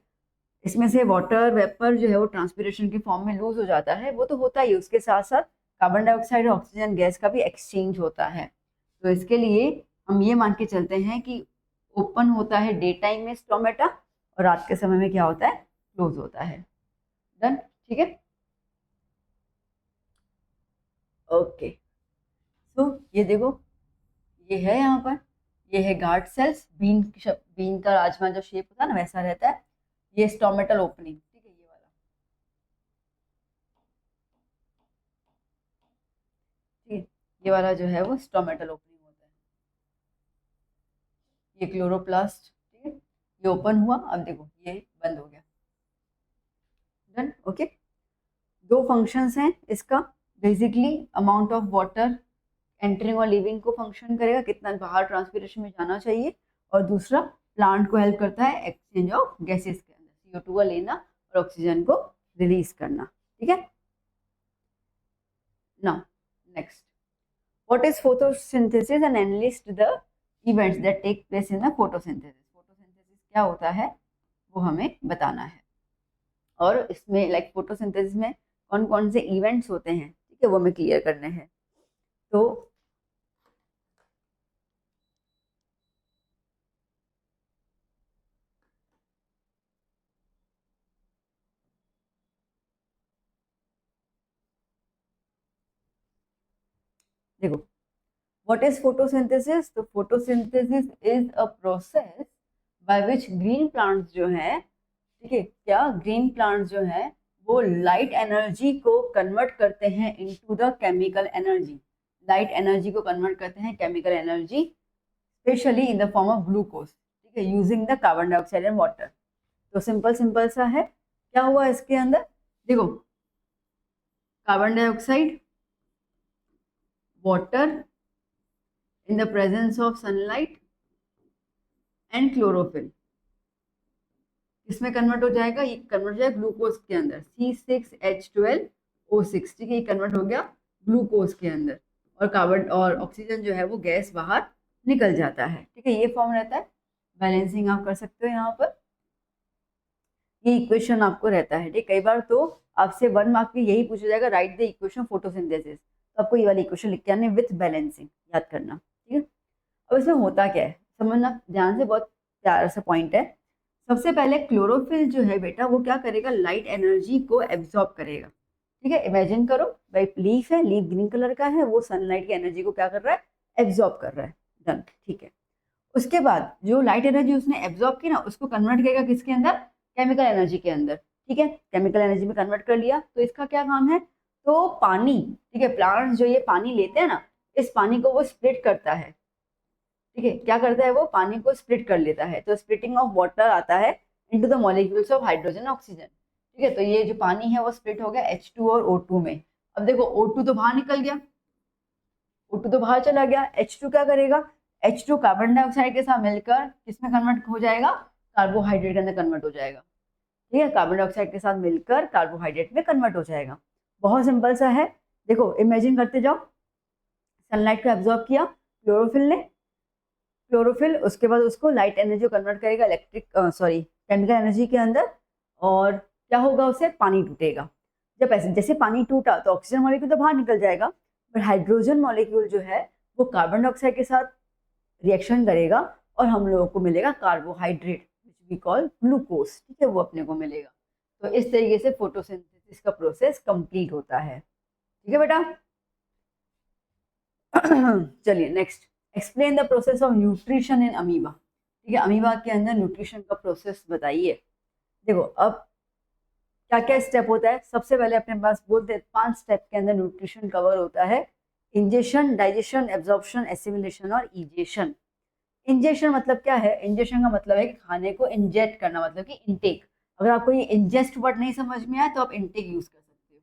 इसमें से वाटर वेपर जो है वो ट्रांसपिरेशन के फॉर्म में लूज हो जाता है, वो तो होता ही, उसके साथ साथ कार्बन डाइऑक्साइड और ऑक्सीजन गैस का भी एक्सचेंज होता है। तो इसके लिए हम ये मान के चलते हैं कि ओपन होता है डे टाइम में स्टोमेटा और रात के समय में क्या होता है, क्लोज होता है। डन, ठीक है। ओके, सो ये देखो, ये है यहाँ पर, ये है गार्ड सेल्स, बीन का राजमा जो शेप होता है ना वैसा रहता है, ये स्टोमेटल ओपनिंग, ठीक है, ये वाला, ठीक है, ये वाला जो है वो स्टोमेटल ओपनिंग होता है। ये क्लोरोप्लास्ट, ठीक है, ये ओपन हुआ, अब देखो ये बंद हो गया। Done, okay. दो फंक्शंस हैं इसका, basically amount of water entering और लिविंग को फंक्शन करेगा, कितना बाहर ट्रांसपिरेशन में जाना चाहिए, और दूसरा प्लांट को हेल्प करता है एक्सचेंज ऑफ गैसेस के अंदर, CO2 को लेना और ऑक्सीजन को रिलीज करना, ठीक है। Now next, what is photosynthesis and enlist the events that take place in the photosynthesis. Photosynthesis क्या होता है वो हमें बताना है, और इसमें लाइक फोटोसिंथेसिस में कौन कौन से इवेंट्स होते हैं, ठीक है, वो हमें क्लियर करने हैं। तो देखो, व्हाट इज फोटोसिंथेसिस, तो photosynthesis is a process by which green plants जो है, ठीक है, क्या ग्रीन प्लांट्स जो है वो लाइट एनर्जी को कन्वर्ट करते हैं into the chemical energy, light energy को कन्वर्ट करते हैं chemical energy, specially in the form of glucose, ठीक है, using the carbon dioxide and water. तो सिंपल सिंपल सा है, क्या हुआ इसके अंदर, देखो, carbon dioxide, water in the presence of sunlight and chlorophyll, इसमें कन्वर्ट हो जाएगा, ये कन्वर्ट हो जाएगा ग्लूकोज के अंदर, C6H12O6, ठीक है, ये कन्वर्ट हो गया ग्लूकोज के अंदर, और कार्बन और ऑक्सीजन जो है वो गैस बाहर निकल जाता है, ठीक है, ये फॉर्म रहता है। बैलेंसिंग आप कर सकते हो यहाँ पर, ये इक्वेशन आपको रहता है, ठीक, कई बार तो आपसे 1 मार्क में यही पूछा जाएगा, राइट द इक्वेशन फोटोसिंथेसिस, तो आपको ये वाली इक्वेशन लिख के आने विथ बैलेंसिंग, याद करना, ठीक है। अब इसमें होता क्या है समझना ध्यान से, बहुत प्यारा सा पॉइंट है। सबसे पहले क्लोरोफिल जो है बेटा वो क्या करेगा, लाइट एनर्जी को एब्जॉर्ब करेगा, ठीक है। इमेजिन करो भाई, लीफ है, लीफ ग्रीन कलर का है, वो सनलाइट की एनर्जी को क्या कर रहा है, एब्जॉर्ब कर रहा है। डन, ठीक है। उसके बाद जो लाइट एनर्जी उसने एब्जॉर्ब की ना, उसको कन्वर्ट करेगा किसके अंदर, केमिकल एनर्जी के अंदर, ठीक है, केमिकल एनर्जी में कन्वर्ट कर लिया, तो इसका क्या काम है, तो पानी, ठीक है, प्लांट्स जो ये पानी लेते हैं ना, इस पानी को वो स्प्लिट करता है, ठीक है, क्या करता है वो पानी को स्प्लिट कर लेता है, तो स्प्लिटिंग ऑफ वाटर आता है into the molecules of hydrogen oxygen, ठीक है। तो ये जो पानी है वो स्प्लिट हो गया H2 और O2 में। अब देखो O2 तो बाहर निकल गया, O2 तो बाहर चला गया, H2 क्या करेगा, H2 कार्बन डाइऑक्साइड के साथ मिलकर किसमें कन्वर्ट हो जाएगा, कार्बोहाइड्रेट के अंदर कन्वर्ट हो जाएगा, ठीक है, कार्बन डाइऑक्साइड के साथ मिलकर कार्बोहाइड्रेट में कन्वर्ट हो जाएगा। बहुत सिंपल सा है, देखो इमेजिन करते जाओ, सनलाइट को एब्जॉर्ब किया क्लोरोफिल ने, क्लोरोफिल उसके बाद उसको लाइट एनर्जी को कन्वर्ट करेगा केमिकल एनर्जी के अंदर, और क्या होगा, उससे पानी टूटेगा। जब ऐसे जैसे पानी टूटा तो ऑक्सीजन मॉलिक्यूल तो बाहर निकल जाएगा, पर हाइड्रोजन मॉलिक्यूल जो है वो कार्बन डाइऑक्साइड के साथ रिएक्शन करेगा और हम लोगों को मिलेगा carbohydrate which we call glucose, ठीक है, वो अपने को मिलेगा। तो इस तरीके से फोटोसिंथेसिस का प्रोसेस कंप्लीट होता है, ठीक है बेटा। चलिए next, explain the process of nutrition in amoeba, ठीक है, अमीबा के अंदर न्यूट्रिशन का प्रोसेस बताइए। देखो अब क्या क्या स्टेप होता है, सबसे पहले अपने पास बोलते हैं 5 स्टेप के अंदर न्यूट्रिशन कवर होता है। इंजेशन, डाइजेशन, एब्जॉर्प्शन, एसिमिलेशन और इजेशन। इंजेशन मतलब क्या है, इंजेशन का मतलब है कि खाने को इंजेक्ट करना, मतलब कि इनटेक। अगर आपको ये इंजेस्ट वर्ड नहीं समझ में आया तो आप इनटेक यूज कर सकते हो।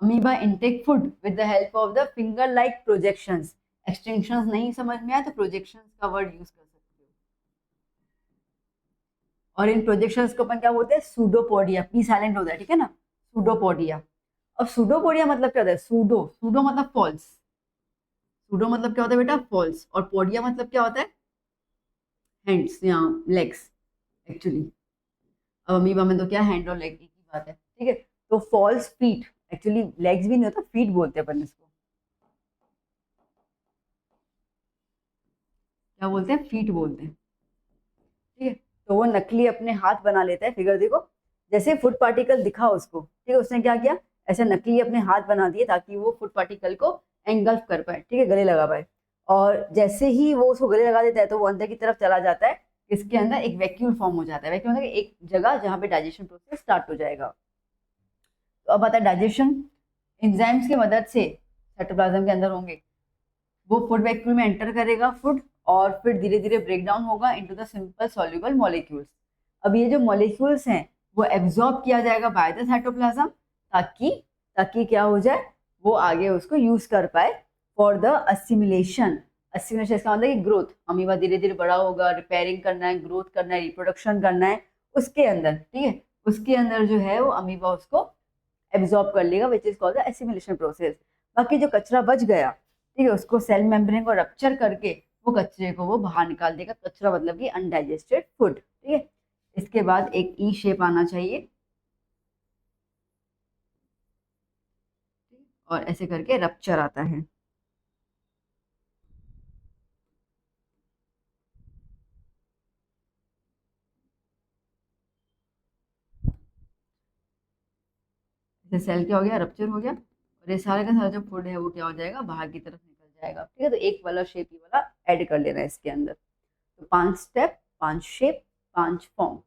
Amoeba intake food with the help of the finger like projections. Extensions नहीं समझ में आया तो प्रोजेक्शंस का वर्ड यूज कर सकते हो। और इन प्रोजेक्शंस को अपन क्या बोलते हैं, सूडोपोडिया, पी साइलेंट होता है, ठीक है ना, सूडोपोडिया। अब सूडोपोडिया मतलब क्या होता है, सूडो, सूडो मतलब फॉल्स, सूडो मतलब क्या होता है बेटा, फॉल्स, और पोडिया मतलब क्या होता है, हैंड्स या लेग्स एक्चुअली। अब अमीबा में तो क्या हैंड और लेग की बात है, ठीक है। तो फॉल्स फीट, एक्चुअली लेग्स भी नहीं होता, फीट बोलते हैं अपन इसको, क्या बोलते हैं, फीट बोलते हैं, ठीक है। तो वो नकली अपने हाथ बना लेता है, फिगर देखो, जैसे फुट पार्टिकल दिखा उसको, ठीक है, उसने क्या किया, ऐसे नकली अपने हाथ बना दिए ताकि वो फुट पार्टिकल को एंगल्फ कर पाए, ठीक है, गले लगा पाए। और जैसे ही वो उसको गले लगा देता है तो वो अंदर की तरफ चला जाता है, इसके अंदर एक वैक्यूल फॉर्म हो जाता है, वैक्यूल मतलब एक जगह जहाँ पे डाइजेशन प्रोसेस स्टार्ट हो जाएगा। तो अब आता है डाइजेशन, एंजाइम्स की मदद से साइटोप्लाज्म के अंदर होंगे, वो फूड वैक्यूल में एंटर करेगा फूड, और फिर धीरे धीरे ब्रेक डाउन होगा into the simple soluble molecules. अब ये जो मॉलिक्यूल्स हैं वो एब्जॉर्ब किया जाएगा बाय द साइटोप्लाज्म, ताकि ताकि क्या हो जाए, वो आगे उसको यूज कर पाए फॉर द असिमिलेशन। असिमिलेशन इसका मतलब कि ग्रोथ, अमीबा धीरे धीरे बड़ा होगा, रिपेयरिंग करना है, ग्रोथ करना है, रिप्रोडक्शन करना है उसके अंदर, ठीक है, उसके अंदर जो है वो अमीबा उसको एब्जॉर्ब कर लेगा, which is called the assimilation process. बाकी जो कचरा बच गया, ठीक है, उसको सेल मेम्ब्रेन को रप्चर करके वो कचरे को वो बाहर निकाल देगा, कचरा मतलब कि अनडाइजेस्टेड फूड, ठीक है। इसके बाद एक ई शेप आना चाहिए, और ऐसे करके रप्चर आता है। सेल क्या हो गया, रप्चर हो गया, और ये सारा का सारा जो फूड है वो क्या हो जाएगा, बाहर की तरफ निकल जाएगा, ठीक है। तो एक वाला शेप ही वाला ऐड कर लेना है इसके अंदर। तो 5 step, 5 shape, 5 form,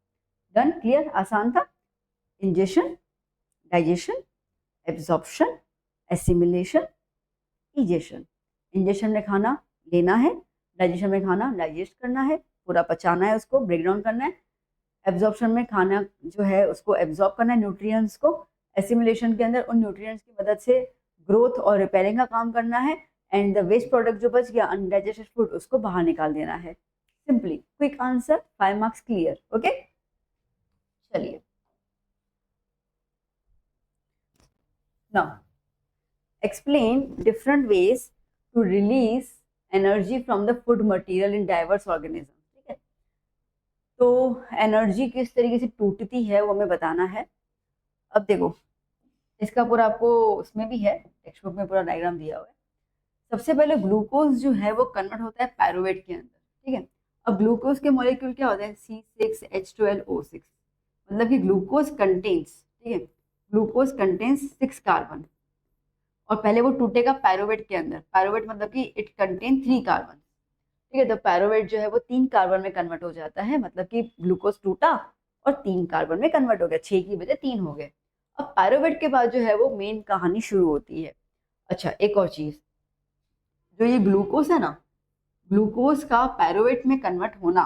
done, clear, आसान था। Ingestion, digestion, absorption, assimilation, egestion. Ingestion में खाना लेना है, डाइजेशन में खाना डाइजेस्ट करना है, पूरा पचाना है, उसको ब्रेक डाउन करना है। एब्जॉर्प्शन में खाना जो है उसको एब्जॉर्ब करना है, न्यूट्रिएंट्स को। एसिमिलेशन के अंदर उन न्यूट्रिएंट्स की मदद से ग्रोथ और रिपेयरिंग का काम करना है, एंड द वेस्ट प्रोडक्ट जो बच गया अनडाइजेस्टेड फूड उसको बाहर निकाल देना है। Simply quick answer, 5 marks, clear, okay. चलिए now explain different ways to release energy from the food material in diverse organisms, ठीक है। तो एनर्जी किस तरीके से टूटती है वो हमें बताना है। अब देखो इसका पूरा आपको उसमें भी है, टेक्स्ट बुक में पूरा डायग्राम दिया हुआ है। सबसे पहले ग्लूकोज जो है वो कन्वर्ट होता है पायरुवेट के अंदर, ठीक है। अब ग्लूकोज के मॉलिक्यूल क्या होते हैं, C6H12O6, मतलब कि ग्लूकोज कंटेन्स, ठीक है, ग्लूकोज कंटेन्स 6 कार्बन, और पहले वो टूटेगा पायरुवेट के अंदर, पायरुवेट मतलब कि इट कंटेन 3 कार्बन, ठीक है। तो पायरुवेट जो है वो 3 कार्बन में कन्वर्ट हो जाता है, मतलब कि ग्लूकोज टूटा और 3 कार्बन में कन्वर्ट हो गया, 6 की बजाय 3 हो गए। अब पायरुवेट के बाद जो है वो मेन कहानी शुरू होती है। अच्छा एक और चीज, जो ये ग्लूकोज है ना, ग्लूकोज का पायरुवेट में कन्वर्ट होना,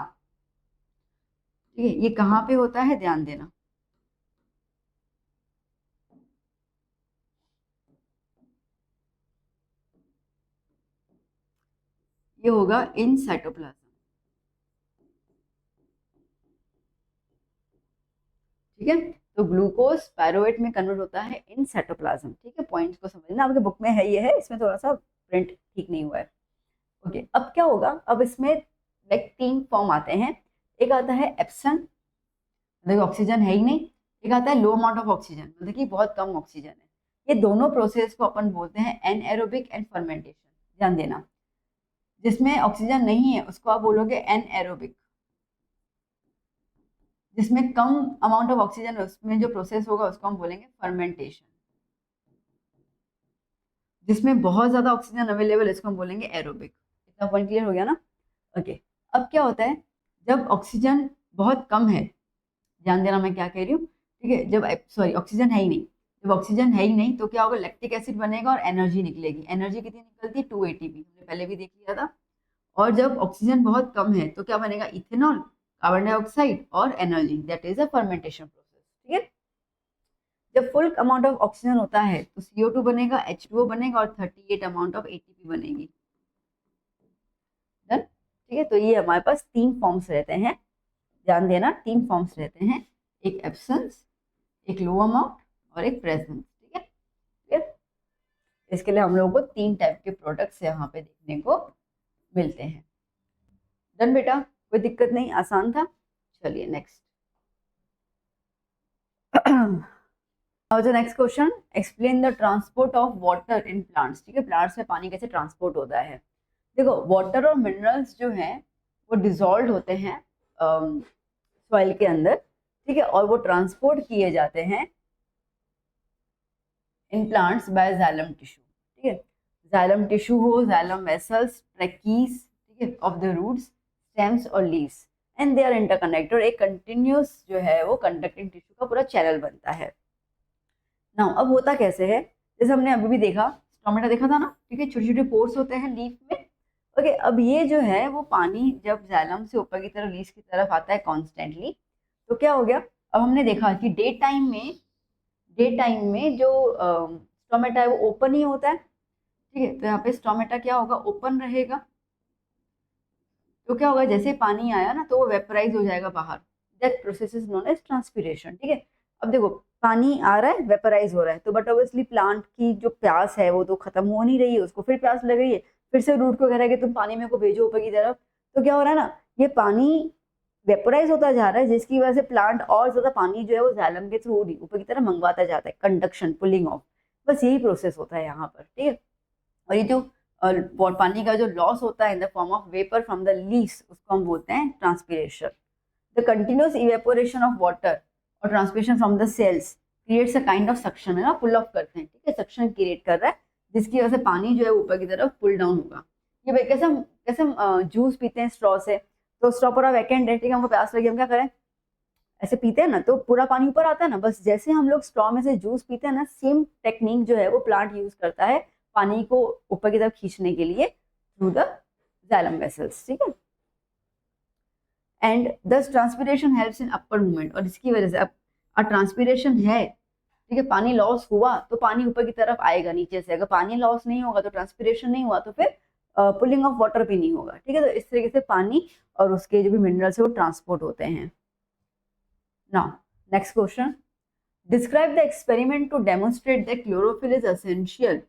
ठीक है, ये कहाँ पे होता है, ध्यान देना। ये होगा इन साइटोप्लाज्म, ठीक है। तो ग्लूकोज पायरुवेट में कन्वर्ट होता है इन साइटोप्लाज्म, ठीक है। पॉइंट्स को समझना, आपके बुक में है, ये है, इसमें थोड़ा सा प्रिंट ठीक नहीं हुआ है, ओके। अब क्या होगा, अब इसमें लाइक 3 फॉर्म आते हैं। एक आता है एप्सन, मतलब ऑक्सीजन है ही नहीं। एक आता है लो अमाउंट ऑफ ऑक्सीजन, मतलब कि बहुत कम ऑक्सीजन है। ये दोनों प्रोसेस को अपन बोलते हैं एनएरोबिक एंड फर्मेंटेशन, ध्यान देना। जिसमें ऑक्सीजन नहीं है उसको आप बोलोगे एनएरोबिक। जिसमें कम अमाउंट ऑफ ऑक्सीजन है उसमें जो प्रोसेस होगा उसको हम बोलेंगे फर्मेंटेशन। जिसमें बहुत ज्यादा ऑक्सीजन अवेलेबल है इसको हम बोलेंगे एरोबिक। इतना पॉइंट क्लियर हो गया ना? ओके। अब क्या होता है जब ऑक्सीजन बहुत कम है, ध्यान देना मैं क्या कह रही हूँ, ठीक है, जब सॉरी ऑक्सीजन है ही नहीं, जब ऑक्सीजन है ही नहीं तो क्या होगा, लैक्टिक एसिड बनेगा और एनर्जी निकलेगी। एनर्जी कितनी निकलती है? 2 एटीपी, हमने पहले भी देख लिया था। और जब ऑक्सीजन बहुत कम है तो क्या बनेगा? इथेनॉल, कार्बन डाइऑक्साइड और energy, that is a fermentation process. ठीक है। जब फुल अमाउंट ऑफ ऑक्सीजन होता है तो CO2 बनेगा, H2O बनेगा और 38 अमाउंट ऑफ ATP बनेगी। डन? ठीक है, तो ये हमारे पास 3 फॉर्म्स रहते हैं, ध्यान देना 3 फॉर्म्स रहते हैं, एक एब्सेंस, एक लो अमाउंट और एक प्रेजेंस। ठीक है, क्लियर? इसके लिए हम लोगों को 3 टाइप के प्रोडक्ट्स यहाँ पे देखने को मिलते हैं। डन बेटा, कोई दिक्कत नहीं, आसान था। चलिए नेक्स्ट। और जो next question, explain the transport of water in plants. ठीक है, प्लांट्स में पानी कैसे ट्रांसपोर्ट होता है। देखो, वाटर और मिनरल्स जो हैं वो डिजॉल्व होते हैं सॉइल के अंदर, ठीक है, और वो ट्रांसपोर्ट किए जाते हैं in plants by xylem tissue. ठीक है, जाइलम टिश्यू हो, जाइलम वेसल्स, ट्रैकीज, ठीक है, ऑफ द रूट्स, स्टेम्स और leaves, and they are interconnected. एक कंटिन्यूस जो है वो कंडक्टिंग टिश्यू का पूरा चैनल बनता है। नाउ अब होता कैसे है, जैसे हमने अभी भी देखा, टोमेटो देखा था ना, ठीक है, छोटे छोटे पोर्स होते हैं लीफ में। ओके, अब ये जो है वो पानी जब जाइलम से ऊपर की तरफ, लीफ की तरफ आता है कॉन्स्टेंटली, तो क्या हो गया, अब हमने देखा कि डे टाइम में जो स्टोमेटा है वो ओपन ही होता है। ठीक है, तो यहाँ पे स्टोमेटा क्या होगा, ओपन रहेगा। तो क्या होगा, जैसे पानी आया ना तो वो वेपराइज हो जाएगा बाहर। That process is known as transpiration. ठीक है, अब देखो पानी आ रहा है, वेपराइज हो रहा है, तो बट ऑब्वियसली प्लांट की जो प्यास है वो तो खत्म हो नहीं रही है, उसको फिर प्यास लग रही है, फिर से रूट को कह रहा है कि तुम पानी मेरे को भेजो ऊपर की तरफ। तो क्या हो रहा है ना, ये पानी वेपराइज होता जा रहा है, जिसकी वजह से प्लांट और ज्यादा पानी जो है वो जाइलम के थ्रू ऊपर की तरफ मंगवाता जाता है, कंडक्शन, पुलिंग ऑफ। बस यही प्रोसेस होता है यहाँ पर। ठीक है, और ये जो पानी का जो लॉस होता है in the form of vapour from the leaves, उसको हम बोलते हैं transpiration. The continuous evaporation of water और transpiration from the cells creates a kind of suction, है ना, पुल ऑफ करते हैं। ठीक है, सक्शन क्रिएट कर रहा है, जिसकी वजह से पानी जो है ऊपर की तरफ पुल डाउन होगा। ये भाई कैसे हम जूस पीते हैं स्ट्रॉ से, तो स्ट्रॉ पूरा वैकेंट है, ठीक है, हमको प्यास लगी, हम क्या करें, ऐसे पीते हैं ना, तो पूरा पानी ऊपर आता है ना। बस जैसे हम लोग स्ट्रॉ में से जूस पीते हैं ना, सेम टेक्निक जो है वो प्लांट यूज करता है पानी को ऊपर की तरफ खींचने के लिए थ्रू द जाइलम वेसल्स। ठीक है, एंड दस transpiration helps in upper movement, और इसकी वजह से अब ट्रांसपीरेशन है, ठीक है, पानी लॉस हुआ तो पानी ऊपर की तरफ आएगा नीचे से। अगर पानी लॉस नहीं होगा तो ट्रांसपीरेशन नहीं हुआ तो फिर पुलिंग ऑफ वाटर भी नहीं होगा। ठीक है, तो इस तरीके से पानी और उसके जो भी मिनरल्स है वो ट्रांसपोर्ट होते हैं। Now next question, describe the experiment to demonstrate that chlorophyll is essential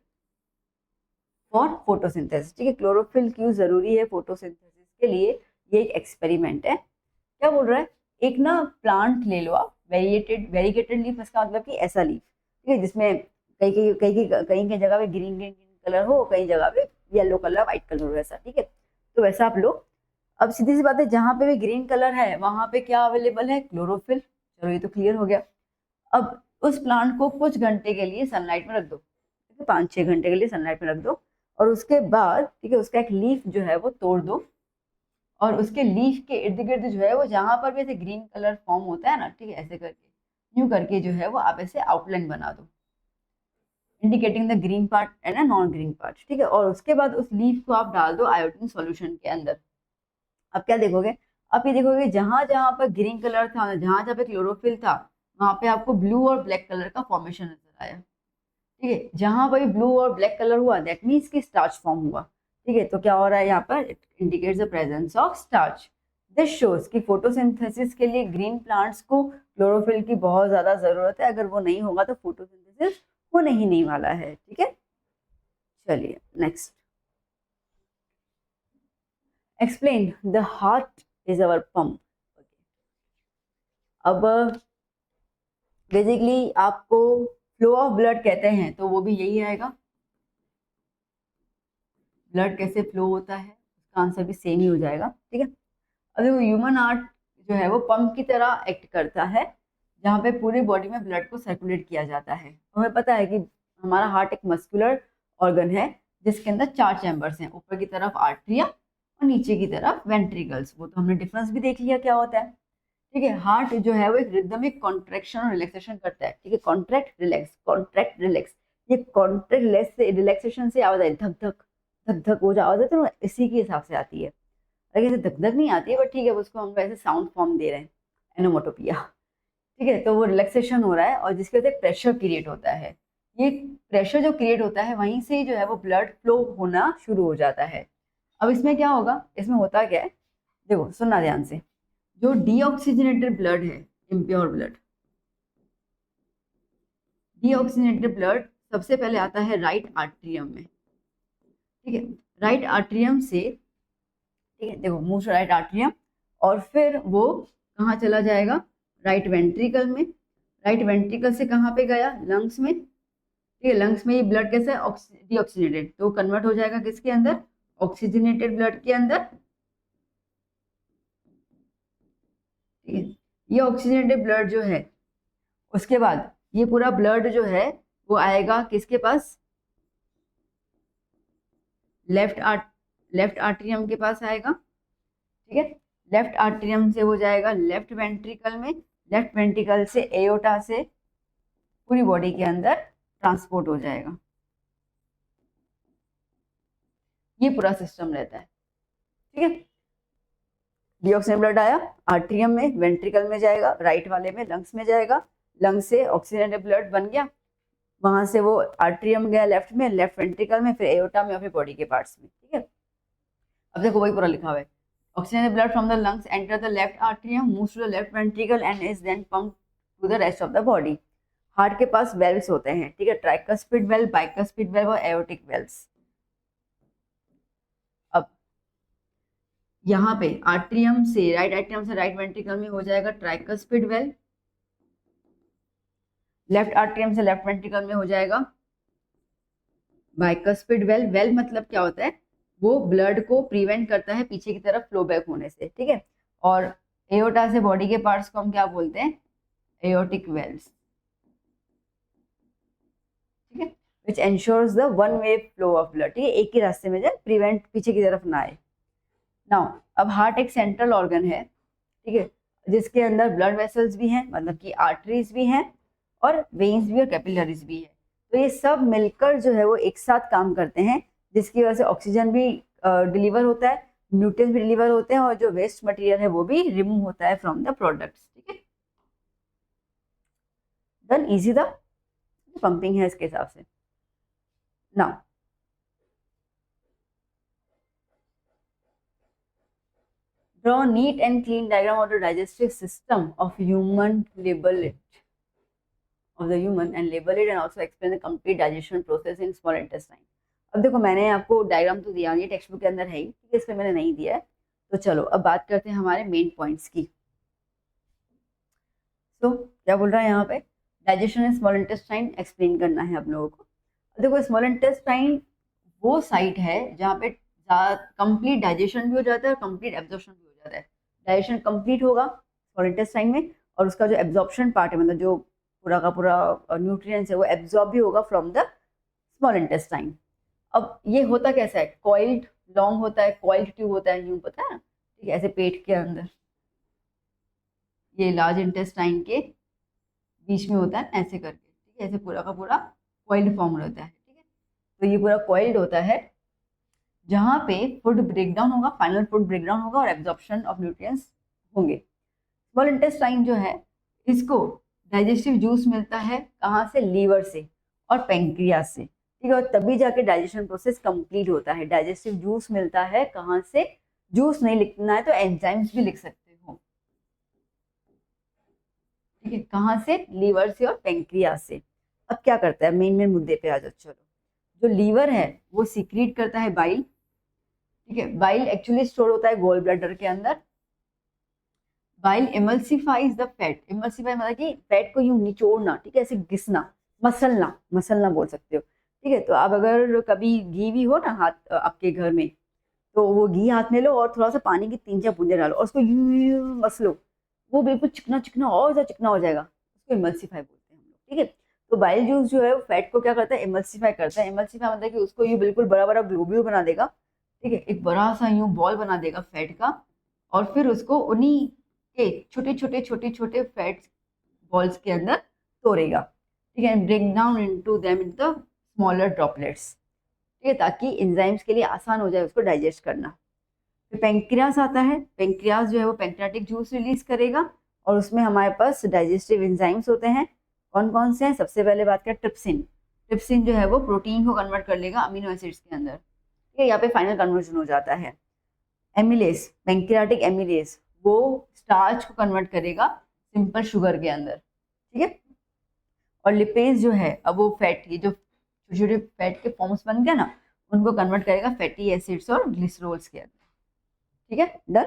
for photosynthesis. ठीक है, क्लोरोफिल क्यों जरूरी है फोटोसिंथेसिस के लिए, ये एक एक्सपेरिमेंट है। क्या बोल रहा है, एक ना प्लांट ले लो आप, वेरीगेटेड लीफ, इसका मतलब कि ऐसा लीफ, ठीक है, जिसमें कहीं कहीं जगह पे ग्रीन ग्रीन कलर हो, कई जगह पे येलो कलर, व्हाइट कलर हो, ऐसा। ठीक है, तो वैसा आप लो। अब सीधी सी बात है, जहां पे भी ग्रीन कलर है वहां पे क्या अवेलेबल है, क्लोरोफिल। चलो ये तो क्लियर हो गया। अब उस प्लांट को कुछ घंटे के लिए सनलाइट में रख दो, 5-6 घंटे के लिए सनलाइट में रख दो, और उसके बाद, ठीक है, उसका एक लीफ जो है वो तोड़ दो, और उसके लीफ के इर्द गिर्द जो है वो जहां पर भी ऐसे ग्रीन कलर फॉर्म होता है ना, ठीक है, ऐसे करके यूं करके जो है वो आप ऐसे आउटलाइन बना दो, indicating the green part and a non green part. ठीक है, और उसके बाद उस लीफ को आप डाल दो आयोडीन सॉल्यूशन के अंदर। अब क्या देखोगे, आप ये देखोगे जहां जहां पर ग्रीन कलर था, जहां जहां पे क्लोरोफिल था, वहां पे आपको ब्लू और ब्लैक कलर का फॉर्मेशन नजर आया। ठीक है, जहां पर ब्लू और ब्लैक कलर हुआ, दैट मीन्स कि स्टार्च फॉर्म हुआ। ठीक है, तो क्या हो रहा है यहाँ पर, it indicates the presence of starch. This shows कि फोटोसिंथेसिस के लिए ग्रीन प्लांट्स को क्लोरोफिल की बहुत ज्यादा जरूरत है, अगर वो नहीं होगा तो फोटोसिंथेसिस होने ही नहीं वाला है। ठीक है, चलिए next, explain the heart is our pump. अब बेसिकली आपको फ्लो ऑफ ब्लड कहते हैं, तो वो भी यही आएगा, ब्लड कैसे फ्लो होता है इसका आंसर भी सेम ही हो जाएगा, ठीक है। अब देखो ह्यूमन हार्ट जो है वो पंप की तरह एक्ट करता है, जहाँ पे पूरी बॉडी में ब्लड को सर्कुलेट किया जाता है। हमें पता है कि हमारा हार्ट एक मस्कुलर ऑर्गन है जिसके अंदर 4 चैम्बर्स हैं, ऊपर की तरफ आर्टरिया और नीचे की तरफ वेंट्रिकल्स। वो तो हमने डिफरेंस भी देख लिया क्या होता है, ठीक है। हार्ट जो है वो एक रिदमिक कॉन्ट्रैक्शन और रिलैक्सेशन करता है, ठीक है। Contract relax. ये कॉन्ट्रैक्ट रिलैक्स से रिलैक्सेशन से आवाज आई धक धक धक धक, वो जो आवाज है तो इसी के हिसाब से आती है। अगर ऐसे धक धक नहीं आती है, बट ठीक है, उसको हम वैसे साउंड फॉर्म दे रहे हैं, एनोमोटोपिया, ठीक है। तो वो रिलैक्सेशन हो रहा है और जिसकी वजह से प्रेशर क्रिएट होता है। ये प्रेशर जो क्रिएट होता है वहीं से जो है वो ब्लड फ्लो होना शुरू हो जाता है। अब इसमें क्या होगा, इसमें होता क्या है, देखो सुनना ध्यान से। जो डीऑक्सीजनेटेड ब्लड है, इम्प्योर ब्लड, डीऑक्सीजनेटेड ब्लड सबसे पहले आता है राइट आर्ट्रियम में, ठीक है। राइट आर्ट्रियम से, ठीक है, देखो मूव राइट आर्ट्रियम, और फिर वो कहाँ चला जाएगा, राइट वेंट्रिकल में। राइट वेंट्रिकल से कहाँ पे गया, लंग्स में, ठीक है। लंग्स में ये ब्लड कैसा है, डीऑक्सीजनेटेड, तो कन्वर्ट हो जाएगा किसके अंदर, ऑक्सीजनेटेड ब्लड के अंदर, ठीक है। ये ऑक्सीजनेटेड ब्लड जो है, उसके बाद ये पूरा ब्लड जो है वो आएगा किसके पास, लेफ्ट आर्ट्रियम के पास आएगा, ठीक है। लेफ्ट आर्ट्रियम से हो जाएगा लेफ्ट वेंट्रिकल में, लेफ्ट वेंट्रिकल से एओर्टा से पूरी बॉडी के अंदर ट्रांसपोर्ट हो जाएगा। ये पूरा सिस्टम रहता है, ठीक है। डीऑक्सीजन ब्लड आया आर्ट्रियम में, वेंट्रिकल में जाएगा, राइट वाले में लंग्स में जाएगा, लंग्स से ऑक्सीजनेटेड ब्लड बन गया, वहां से वो आर्ट्रियम गया लेफ्ट में, लेफ्ट वेंट्रिकल में, फिर एओर्टा में और फिर बॉडी के पार्ट्स में, ठीक है। अब देखो वही पूरा लिखा हुआ है, oxygenated blood from the lungs enter the left atrium, moves to the left ventricle and is then pumped to the rest of the body. Heart के पास वेल्व्स होते हैं, ठीक है, ट्राइकस्पिड वेल्व, बाइकस्पिड वेल्व और एओर्टिक वेल्व्स। अब यहाँ पे आर्ट्रियम से राइट वेंट्रिकल में हो जाएगा ट्राइकस्पिड वेल्व, लेफ्ट आर्ट्रियम से लेफ्ट वेंट्रिकल में हो जाएगा बाइकस्पिड वेल्व। वेल्व मतलब क्या होता है, वो ब्लड को प्रिवेंट करता है पीछे की तरफ फ्लो बैक होने से, ठीक है। और एओर्टा से बॉडी के पार्ट्स को हम क्या बोलते हैं, एओर्टिक वेल्व्स, ठीक है, which ensures the one way flow of blood, ठीक है, एक ही रास्ते में जाए, प्रिवेंट पीछे की तरफ ना आए। नाउ अब हार्ट एक सेंट्रल ऑर्गन है, ठीक है, जिसके अंदर ब्लड वेसल्स भी हैं, मतलब कि आर्टरीज भी हैं और वेन्स भी और कैपिलरीज भी है। तो ये सब मिलकर जो है वो एक साथ काम करते हैं, जिसकी वजह से ऑक्सीजन भी डिलीवर होता है, न्यूट्रिएंट्स भी डिलीवर होते हैं और जो वेस्ट मटेरियल है वो भी रिमूव होता है फ्रॉम द प्रोडक्ट्स, ठीक है। डन, इजी द पंपिंग है इसके हिसाब से। Now draw neat and clean diagram of the digestive system of human, label it of the human and label it and also explain the complete digestion process in small intestine। अब देखो मैंने आपको diagram तो दिया नहीं है, text book के अंदर है ही, ठीक है, इसमें मैंने नहीं दिया है। तो चलो अब बात करते हैं हमारे मेन पॉइंट्स की। तो क्या बोल रहा है यहाँ पे, digestion in small intestine explain करना है आप लोगों को। देखो स्मॉल इंटेस्टाइन वो साइट है जहाँ पे कंप्लीट डाइजेशन भी हो जाता है और कंप्लीट एब्जॉर्प्शन भी हो जाता है। डाइजेशन कंप्लीट होगा स्मॉल इंटेस्टाइन में और उसका जो एब्जॉर्प्शन पार्ट है, मतलब जो पूरा का पूरा न्यूट्रिएंट्स है वो एब्जॉर्ब भी होगा फ्रॉम द स्मॉल इंटेस्टाइन। अब ये होता कैसा है, कॉइल्ड लॉन्ग होता है, कॉइल्ड ट्यूब होता है, यूं पता है ना, ठीक है, ऐसे पेट के अंदर ये लार्ज इंटेस्टाइन के बीच में होता है ऐसे करके, ठीक है, ऐसे पूरा का पूरा कॉइल्ड फॉर्म रहता है, ठीक है। तो ये पूरा कॉइल्ड होता है जहाँ पे फूड ब्रेकडाउन होगा, फाइनल फूड ब्रेकडाउन होगा और एब्जॉर्प्शन ऑफ न्यूट्रिएंट्स होंगे। स्मॉल इंटेस्टाइन जो है इसको डाइजेस्टिव जूस मिलता है कहाँ से, लीवर से और पैंक्रियास से, ठीक है, और तभी जाके डाइजेशन प्रोसेस कंप्लीट होता है। डाइजेस्टिव जूस मिलता है कहाँ से, जूस नहीं लिखना है तो एंजाइम्स भी लिख सकते हो, ठीक है, कहाँ से, लीवर से और पैंक्रियास से। अब क्या करता है, मेन मुद्दे पे आ जाओ। चलो, जो लीवर है वो सीक्रेट करता है बाइल, ठीक है, बाइल एक्चुअली स्टोर होता है गॉल ब्लैडर के अंदर। बाइल इमल्सिफाइज द फैट, इमल्सिफाई मतलब कि फैट को यूं निचोड़ना, ठीक है, ऐसे घिसना, मसलना बोल सकते हो, ठीक है। तो आप अगर कभी घी भी हो ना हाथ आपके घर में, तो वो घी हाथ में लो और थोड़ा सा पानी की 3-4 बूंदे डालो और उसको यूं मस लो, वो बिल्कुल चिकना चिकना और ज़्यादा चिकना हो जाएगा, उसको इमल्सिफाई बोलते हैं हम लोग, ठीक है। तो बाइल जूस जो है वो फैट को क्या करता है, इमल्सिफाई करता है। इमल्सिफाई मतलब कि उसको ये बिल्कुल बड़ा बड़ा ग्लोब्यूल बना देगा, ठीक है, एक बड़ा सा यूं बॉल बना देगा फैट का, और फिर उसको उन्हीं के छोटे छोटे छोटे छोटे फैट बॉल्स के अंदर तोड़ेगा, ठीक है, break down into them in the smaller droplets, ठीक है, ताकि एंजाइम्स के लिए आसान हो जाए उसको डाइजेस्ट करना। फिर पेंक्रियास आता है, पेंक्रियास जो है वो पेंक्रियाटिक जूस रिलीज करेगा और उसमें हमारे पास डाइजेस्टिव एंजाइम्स होते हैं। कौन कौन से हैं, सबसे पहले बात करें ट्रिप्सिन। ट्रिप्सिन जो है वो प्रोटीन को कन्वर्ट कर लेगा अमीनो एसिड्स के अंदर, ठीक है, यहाँ पे फाइनल कन्वर्जन हो जाता है। एमिलेस, पेंक्रियाटिक एमिलेस, वो स्टार्च को कन्वर्ट करेगा सिंपल शुगर के अंदर, ठीक है। और लिपेज जो है, अब वो फैट, ये जो छोटे छोटे फैट के फॉर्म्स बन गया ना, उनको कन्वर्ट करेगा फैटी एसिड्स और ग्लिसरोल्स के अंदर, ठीक है, डन।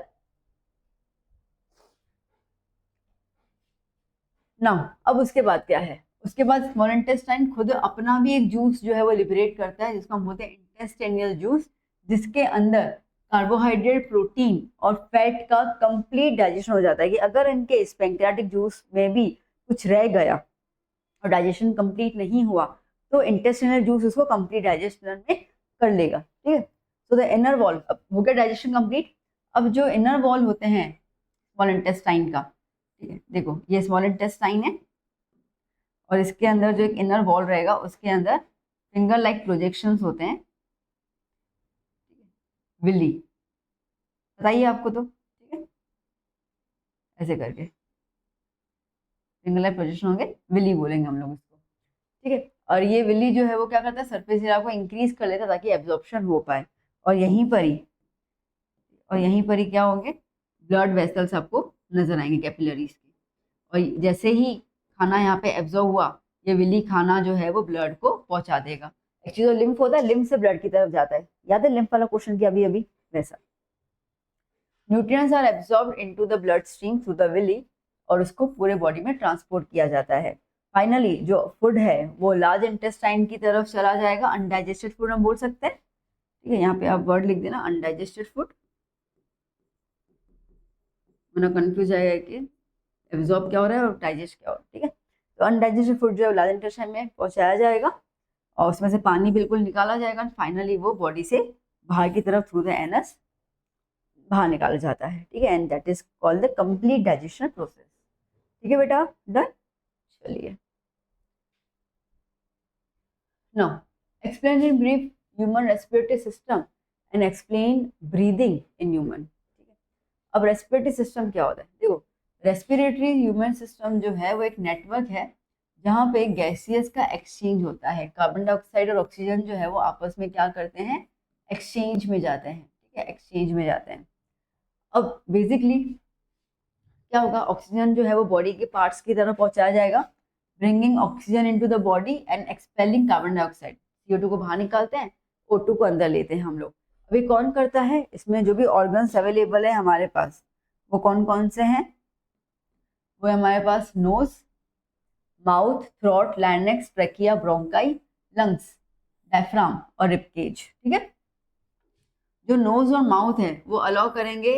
ना अब उसके बाद क्या है, उसके बाद स्मॉल इंटेस्टाइन खुद अपना भी एक जूस जो है वो लिबरेट करता है, जिसको हम बोलते हैं इंटेस्टाइनल जूस, जिसके अंदर कार्बोहाइड्रेट, प्रोटीन और फैट का कंप्लीट डाइजेशन हो जाता है। कि अगर इनके इस पेंक्रियाटिक जूस में भी कुछ रह गया और डाइजेशन कंप्लीट नहीं हुआ, तो इंटेस्टाइनल जूस उसको कंप्लीट डाइजेशन में कर लेगा, ठीक है। सो द इनर वॉल, अब हो गया डाइजेशन कंप्लीट। अब जो इनर वॉल होते हैं स्मॉल इंटेस्टाइन का, ठीक है, देखो ये स्मॉल इंटेस्टाइन है और इसके अंदर जो एक इनर वॉल रहेगा उसके अंदर फिंगर लाइक प्रोजेक्शंस होते हैं, विली, बताइए आपको तो, ठीक है, ऐसे करके फिंगर लाइक प्रोजेक्शन होंगे, विली बोलेंगे हम लोग इसको, ठीक है। और ये विली जो है वो क्या करता है, सरफेस एरिया को इंक्रीज कर लेता है ताकि एब्जॉर्प्शन हो पाए। और यहीं पर ही क्या होंगे, ब्लड वेसल्स आपको नजर आएंगे कैपिलरीज की। और जैसे ही खाना यहाँ पे एब्जॉर्ब हुआ, ये विली खाना जो है वो ब्लड को पहुंचा देगा। एक्चुअली जो लिम्फ होता है, लिम्फ से ब्लड की तरफ जाता है, याद है लिम्फ वाला क्वेश्चन किया अभी अभी, वैसा। Nutrients are absorbed into the blood stream through the villi, और उसको पूरे बॉडी में ट्रांसपोर्ट किया जाता है। फाइनली जो फूड है वो लार्ज इंटेस्टाइन की तरफ चला जाएगा, अनडाइजेस्टेड फूड हम बोल सकते हैं, ठीक है। यहाँ पे आप वर्ड लिख देना अनडाइजेस्टेड फूड, वरना कंफ्यूज आएगा कि एब्जॉर्ब क्या हो रहा है और डाइजेस्ट क्या हो रहा है, ठीक है। तो अनडाइजेस्टेड फूड जो है लार्ज इंटेस्टाइन में पहुंचाया जाएगा और उसमें से पानी बिल्कुल निकाला जाएगा, फाइनली वो बॉडी से बाहर की तरफ थ्रू द एनस बाहर निकाला जाता है, ठीक है। And that is called the complete digestion process, ठीक है बेटा, डन। चलिए now explain in brief human respiratory system and explain breathing in human, ठीक है। अब रेस्पिरेटरी सिस्टम क्या होता है, देखो रेस्पिरेटरी ह्यूमन सिस्टम जो है वो एक नेटवर्क है जहाँ पे गैसियस का एक्सचेंज होता है। कार्बन डाइऑक्साइड और ऑक्सीजन जो है वो आपस में क्या करते हैं, एक्सचेंज में जाते हैं, ठीक है, एक्सचेंज में जाते हैं। अब बेसिकली क्या होगा, ऑक्सीजन जो है वो बॉडी के पार्ट्स की तरफ पहुंचाया जाएगा, bringing oxygen into the body and expelling carbon dioxide. CO2 को बाहर निकालते हैं, O2 को अंदर लेते हैं हम लोग। अभी कौन करता है, इसमें जो भी ऑर्गन्स अवेलेबल है हमारे पास वो कौन कौन से हैं, वो हमारे पास nose, mouth, throat, larynx, trachea, bronchi, lungs, diaphragm और रिबकेज, ठीक है। जो नोज और माउथ है वो अलाउ करेंगे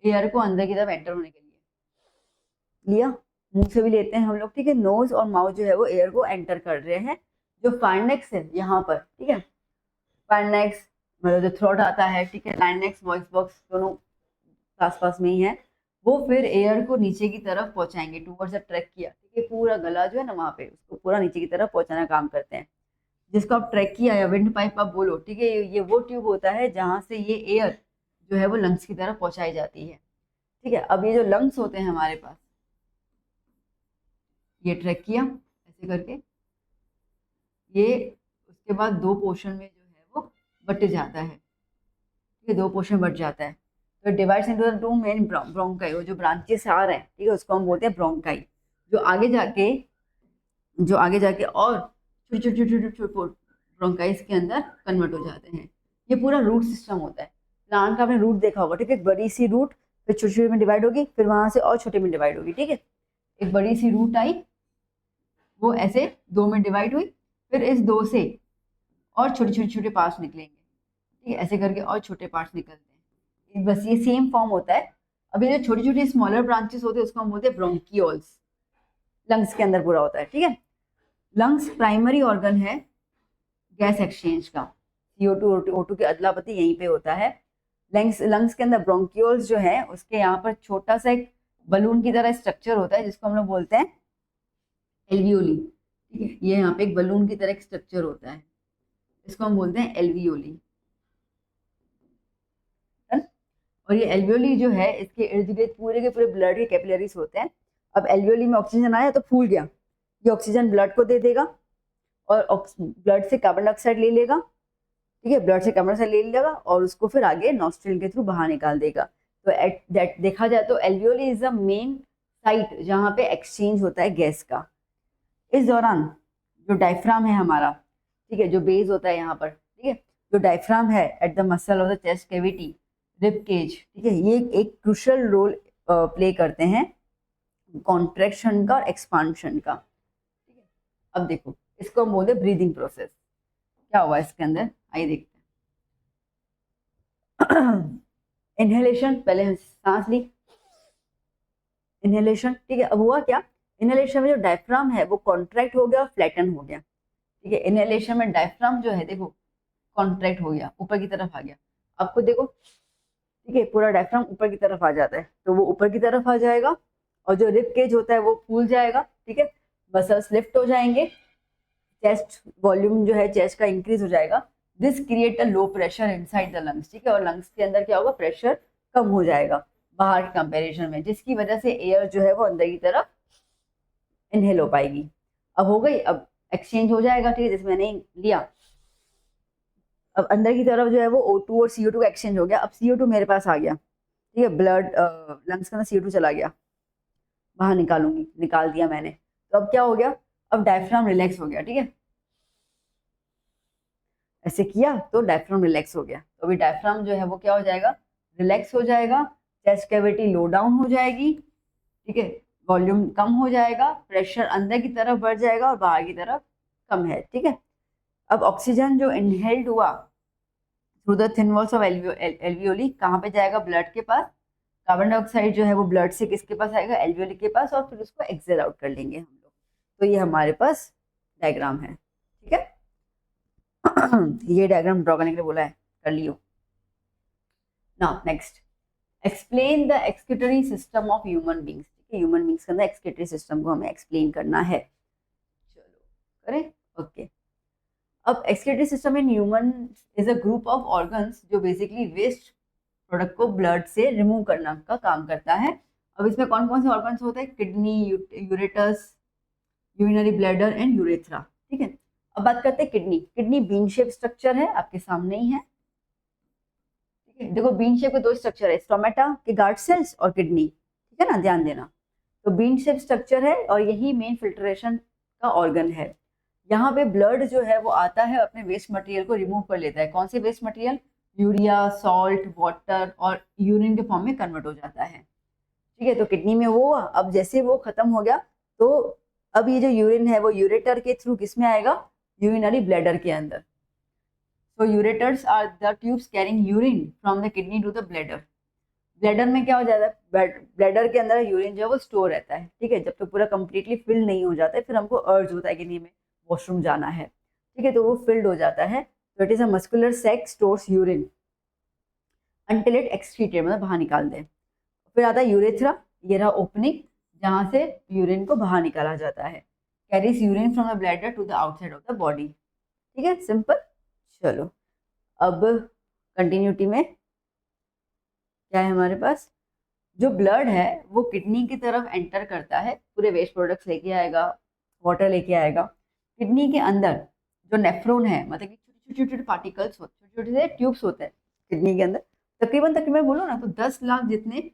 एयर को अंदर की तरफ एंटर होने के लिए, लिया, मुंह से भी लेते हैं हम लोग, ठीक है। नोज और माउथ जो है वो एयर को एंटर कर रहे हैं। जो फाइनेक्स है यहाँ पर, ठीक है, फाइनेक्स मतलब जो थ्रोट आता है, ठीक है, लाइनेक्स, वॉइस बॉक्स दोनों आस पास में ही है, वो फिर एयर को नीचे की तरफ पहुंचाएंगे टूवर्ड्स द ट्रैक किया, ठीक है। पूरा गला जो है ना वहाँ पे उसको पूरा नीचे की तरफ पहुंचाना काम करते हैं, जिसको आप ट्रैक किया या विंड पाइप आप बोलो, ठीक है। ये वो ट्यूब होता है जहाँ से ये एयर जो है वो लंग्स की तरफ पहुंचाई जाती है, ठीक है। अब ये जो लंग्स होते हैं हमारे पास, ये ट्रैक किया ऐसे करके, ये उसके बाद दो पोर्शन में जो है वो बट जाता है, ठीक है, दो पोर्शन बट जाता है। तो divides into the two main bronchi, वो जो ब्रांचेस आ रहे हैं, ठीक है, उसको हम बोलते हैं ब्रोंकाई। जो आगे जाके और छोटे छोटे छोटे छोटे ब्रोंकाइज के अंदर कन्वर्ट हो जाते हैं। ये पूरा रूट सिस्टम होता है। प्लांट का आपने रूट देखा होगा, ठीक है, एक बड़ी सी रूट फिर छोटे छोटे में डिवाइड होगी, फिर वहां से और छोटे में डिवाइड होगी, ठीक है। एक बड़ी सी रूट आई, वो ऐसे दो में डिवाइड हुई, फिर इस दो से और छोटे छोटे छोटे पार्ट्स निकलेंगे, ठीक है, ऐसे करके और छोटे पार्ट्स निकलते हैं, बस ये सेम फॉर्म होता है। अब ये जो छोटी छोटी स्मॉलर ब्रांचेस होते हैं उसको हम बोलते हैं ब्रोंकियोल्स, लंग्स के अंदर पूरा होता है। ठीक है, लंग्स प्राइमरी ऑर्गन है गैस एक्सचेंज का, CO2 O2 के अदला बदली यहीं पे होता है। लंग्स के अंदर ब्रोंकियोल्स जो है उसके यहाँ पर छोटा सा एक बलून की तरह स्ट्रक्चर होता है जिसको हम लोग बोलते हैं एल्वियोली। ठीक है, ये यहाँ पे एक बलून की तरह एक स्ट्रक्चर होता है, इसको हम बोलते हैं एल्वियोली। और ये एल्वियोली जो है इसके इर्द गिर्द पूरे के पूरे ब्लड के कैपिलरीज होते हैं। अब एल्वियोली में ऑक्सीजन आया तो फूल गया, ये ऑक्सीजन ब्लड को दे देगा और ब्लड से कार्बन डाइऑक्साइड ले लेगा। ठीक है, ब्लड से कार्बन डाइऑक्साइड ले लेगा और उसको फिर आगे नॉस्ट्रिल के थ्रू बाहर निकाल देगा। तो एट दैट देखा जाए तो alveoli is the main site जहाँ पे एक्सचेंज होता है गैस का। इस दौरान जो डायफ्राम है हमारा, ठीक है, जो बेस होता है यहाँ पर, ठीक है, जो डायफ्राम है at the muscle of the chest cavity, rib cage, ठीक है, ये एक क्रूशियल रोल प्ले करते हैं कॉन्ट्रैक्शन का और एक्सपांशन का। ठीक है, अब देखो इसको हम बोलते हैं ब्रीदिंग प्रोसेस। क्या हुआ इसके अंदर, आइए देखते हैं। इनहेलेशन, पहले हम सांस ली, इनहेलेशन। ठीक है, अब हुआ क्या, इनहेलेशन में जो डायफ्राम है वो कॉन्ट्रैक्ट हो गया और फ्लैटन हो गया। ठीक है, इनहेलेशन में डायफ्राम जो है देखो कॉन्ट्रैक्ट हो गया, ऊपर की तरफ आ गया। आपको देखो, ठीक है, पूरा डायफ्राम ऊपर की तरफ आ जाता है तो वो ऊपर की तरफ आ जाएगा और जो रिब केज होता है वो फूल जाएगा। ठीक है, मसल्स लिफ्ट हो जाएंगे, चेस्ट वॉल्यूम जो है चेस्ट का इंक्रीज हो जाएगा। This create a low pressure inside the lungs. ठीक है, और लंग्स के अंदर क्या होगा, प्रेशर कम हो जाएगा बाहर के कंपैरिजन में, जिसकी वजह से एयर जो है वो अंदर की तरफ इनहेल हो पाएगी। अब हो गई, अब एक्सचेंज हो जाएगा। ठीक है, जैसे मैंने लिया, अब अंदर की तरफ जो है वो O2 और CO2 का एक्सचेंज हो गया। अब CO2 मेरे पास आ गया, ठीक है, ब्लड लंग्स के अंदर CO2 चला गया, बाहर निकालूंगी, निकाल दिया मैंने। तो अब क्या हो गया, अब डायफ्राम रिलैक्स हो गया। ठीक है, ऐसे किया तो डायफ्राम रिलैक्स हो गया, तो अभी डायफ्राम जो है वो क्या हो जाएगा, रिलैक्स हो जाएगा, चेस्ट कैविटी लो डाउन हो जाएगी। ठीक है, वॉल्यूम कम हो जाएगा, प्रेशर अंदर की तरफ बढ़ जाएगा और बाहर की तरफ कम है। ठीक है, अब ऑक्सीजन जो इनहेल्ड हुआ through the thin walls of alveoli कहाँ पे जाएगा, ब्लड के पास। कार्बन डाइऑक्साइड जो है वो ब्लड से किसके पास आएगा, एल्वियोली के पास, और फिर उसको एक्सेल आउट कर लेंगे हम लोग। तो ये हमारे पास डायग्राम है। ठीक है, ये डायग्राम ड्रॉ करने के लिए बोला है, कर लियो। Now next, explain the excretory system of human beings. ठीक है, ह्यूमन बींग्स के अंदर एक्सक्रीटरी सिस्टम को हमें एक्सप्लेन करना है। चलो करें, ओके। अब excretory system in human is a group of organs जो बेसिकली वेस्ट प्रोडक्ट को ब्लड से रिमूव करना का काम करता है। अब इसमें कौन कौन से ऑर्गन्स होते हैं, kidney, ureters, urinary bladder and urethra. ठीक है, अब बात करते हैं kidney. Kidney bean shape structure है, आपके सामने ही है। ठीक है, देखो बीन शेप के दो स्ट्रक्चर है, स्टोमेटा के गार्ड सेल्स और किडनी। ठीक है ना, ध्यान देना। तो बीन शेप स्ट्रक्चर है और यही मेन फिल्ट्रेशन का ऑर्गन है। यहाँ पे ब्लड जो है वो आता है, अपने वेस्ट मटेरियल को रिमूव कर लेता है। कौन से waste material, urea, salt, water और यूरिन के फॉर्म में कन्वर्ट हो जाता है। ठीक है, तो किडनी में वो, अब जैसे वो खत्म हो गया तो अब ये जो यूरिन है वो यूरेटर के थ्रू किस में आएगा, यूरिनरी ब्लैडर के अंदर। So ureters are the tubes carrying urine from the kidney to the bladder. Bladder में क्या हो जाता है, ब्लैडर के अंदर यूरिन जो है वो स्टोर रहता है। ठीक है, जब तक पूरा कंप्लीटली फिल नहीं हो जाता है फिर हमको अर्ज होता है कि नहीं में वॉशरूम जाना है। ठीक है, तो वो फिल्ड हो जाता है। तो it is a muscular sac stores urine until it excreted, मतलब बाहर निकाल दे। फिर आता है यूरेथ्रा, ये रहा ओपनिंग जहां से यूरिन को बाहर निकाला जाता है। Carries urine from the bladder to the outside of the body. ठीक है, सिंपल। चलो अब कंटिन्यूटी में क्या है हमारे पास, जो ब्लड है वो किडनी की तरफ एंटर करता है, पूरे वेस्ट प्रोडक्ट्स लेके आएगा, वाटर लेके आएगा। किडनी के अंदर जो नेफ्रॉन है, मतलब कि छोटे छोटे पार्टिकल्स होते हैं, छोटे छोटे से ट्यूब्स होते हैं किडनी के अंदर। तकरीबन तकरीबन बोलो ना तो 10 लाख जितने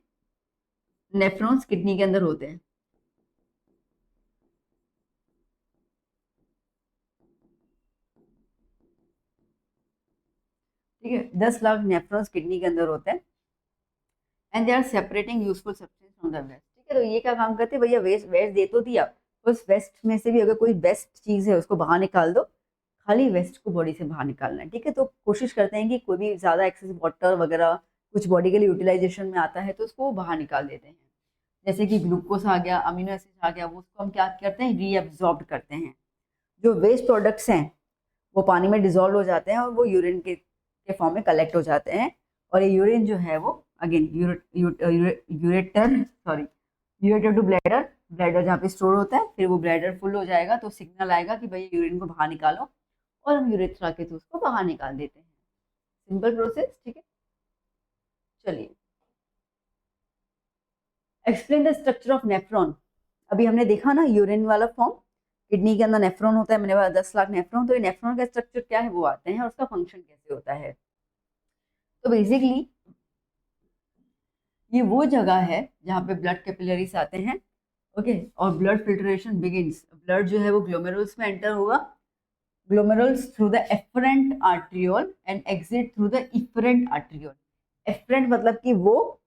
नेफ्रॉन्स किडनी के अंदर होते हैं। ठीक है, 10 लाख नेफ्रॉन्स किडनी के अंदर होते हैं। And they are separating useful substance from the waste. ठीक है, तो ये क्या काम करते हैं, भैया वेस्ट वेस्ट दे तो दिया, उस वेस्ट में से भी अगर कोई बेस्ट चीज है उसको बाहर निकाल दो, खाली वेस्ट को बॉडी से बाहर निकालना है, ठीक है। तो कोशिश करते हैं कि कोई भी ज़्यादा एक्सेस वाटर वगैरह कुछ बॉडी के लिए यूटिलाइजेशन में आता है तो उसको बाहर निकाल देते हैं। जैसे कि ग्लूकोज आ गया, अमीनो एसिड आ गया, वो उसको हम क्या करते हैं, रीअब्जॉर्ब करते हैं। जो वेस्ट प्रोडक्ट्स हैं वो पानी में डिजोल्व हो जाते हैं और वो यूरिन के फॉर्म में कलेक्ट हो जाते हैं। और ये यूरिन जो है वो again ureter to bladder, bladder जहाँ पे स्टोर होता है, फिर वो ब्लैडर फुल हो जाएगा तो सिग्नल आएगा कि भाई यूरिन को बाहर निकालो, और हम यूरेथ्रा के थ्रू उसको बाहर निकाल देते हैं। सिंपल प्रोसेस, ठीक है। चलिए, explain the structure of nephron. अभी हमने देखा ना यूरिन वाला फॉर्म, किडनी के अंदर नेफ्रॉन होता है, मैंने बोला 10 लाख नेफ्रॉन, तो ये नेफ्रॉन का स्ट्रक्चर क्या है वो आते हैं और उसका फंक्शन कैसे होता है। तो बेसिकली ये वो जगह है जहाँ पे ब्लड कैपिलरीज आते हैं, ओके, और ब्लड फिल्ट्रेशन बिगिंस। ब्लड जो है वो ग्लोमेरुल्स में एंटर होगा, glomerulus through the afferent arteriole and exit through the efferent arteriole. Afferent मतलब कि वो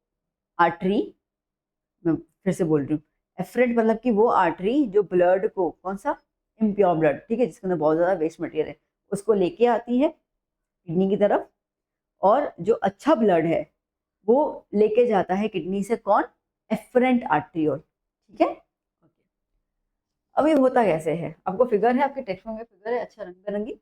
आर्टरी, मैं फिर से बोल रही हूँ, एफरेंट मतलब कि वो आर्टरी जो ब्लड को, कौन सा, इम्प्योर ब्लड, ठीक है, जिसके अंदर बहुत ज़्यादा वेस्ट मटेरियल है, उसको लेके आती है किडनी की तरफ, और जो अच्छा ब्लड है वो लेके जाता है किडनी से, कौन, एफरेंट आर्ट्रियोल, ठीक है। अब ये होता कैसे है, आपको फिगर है, आपके टेक्स्ट में फिगर है, अच्छा रंग बिरंगी।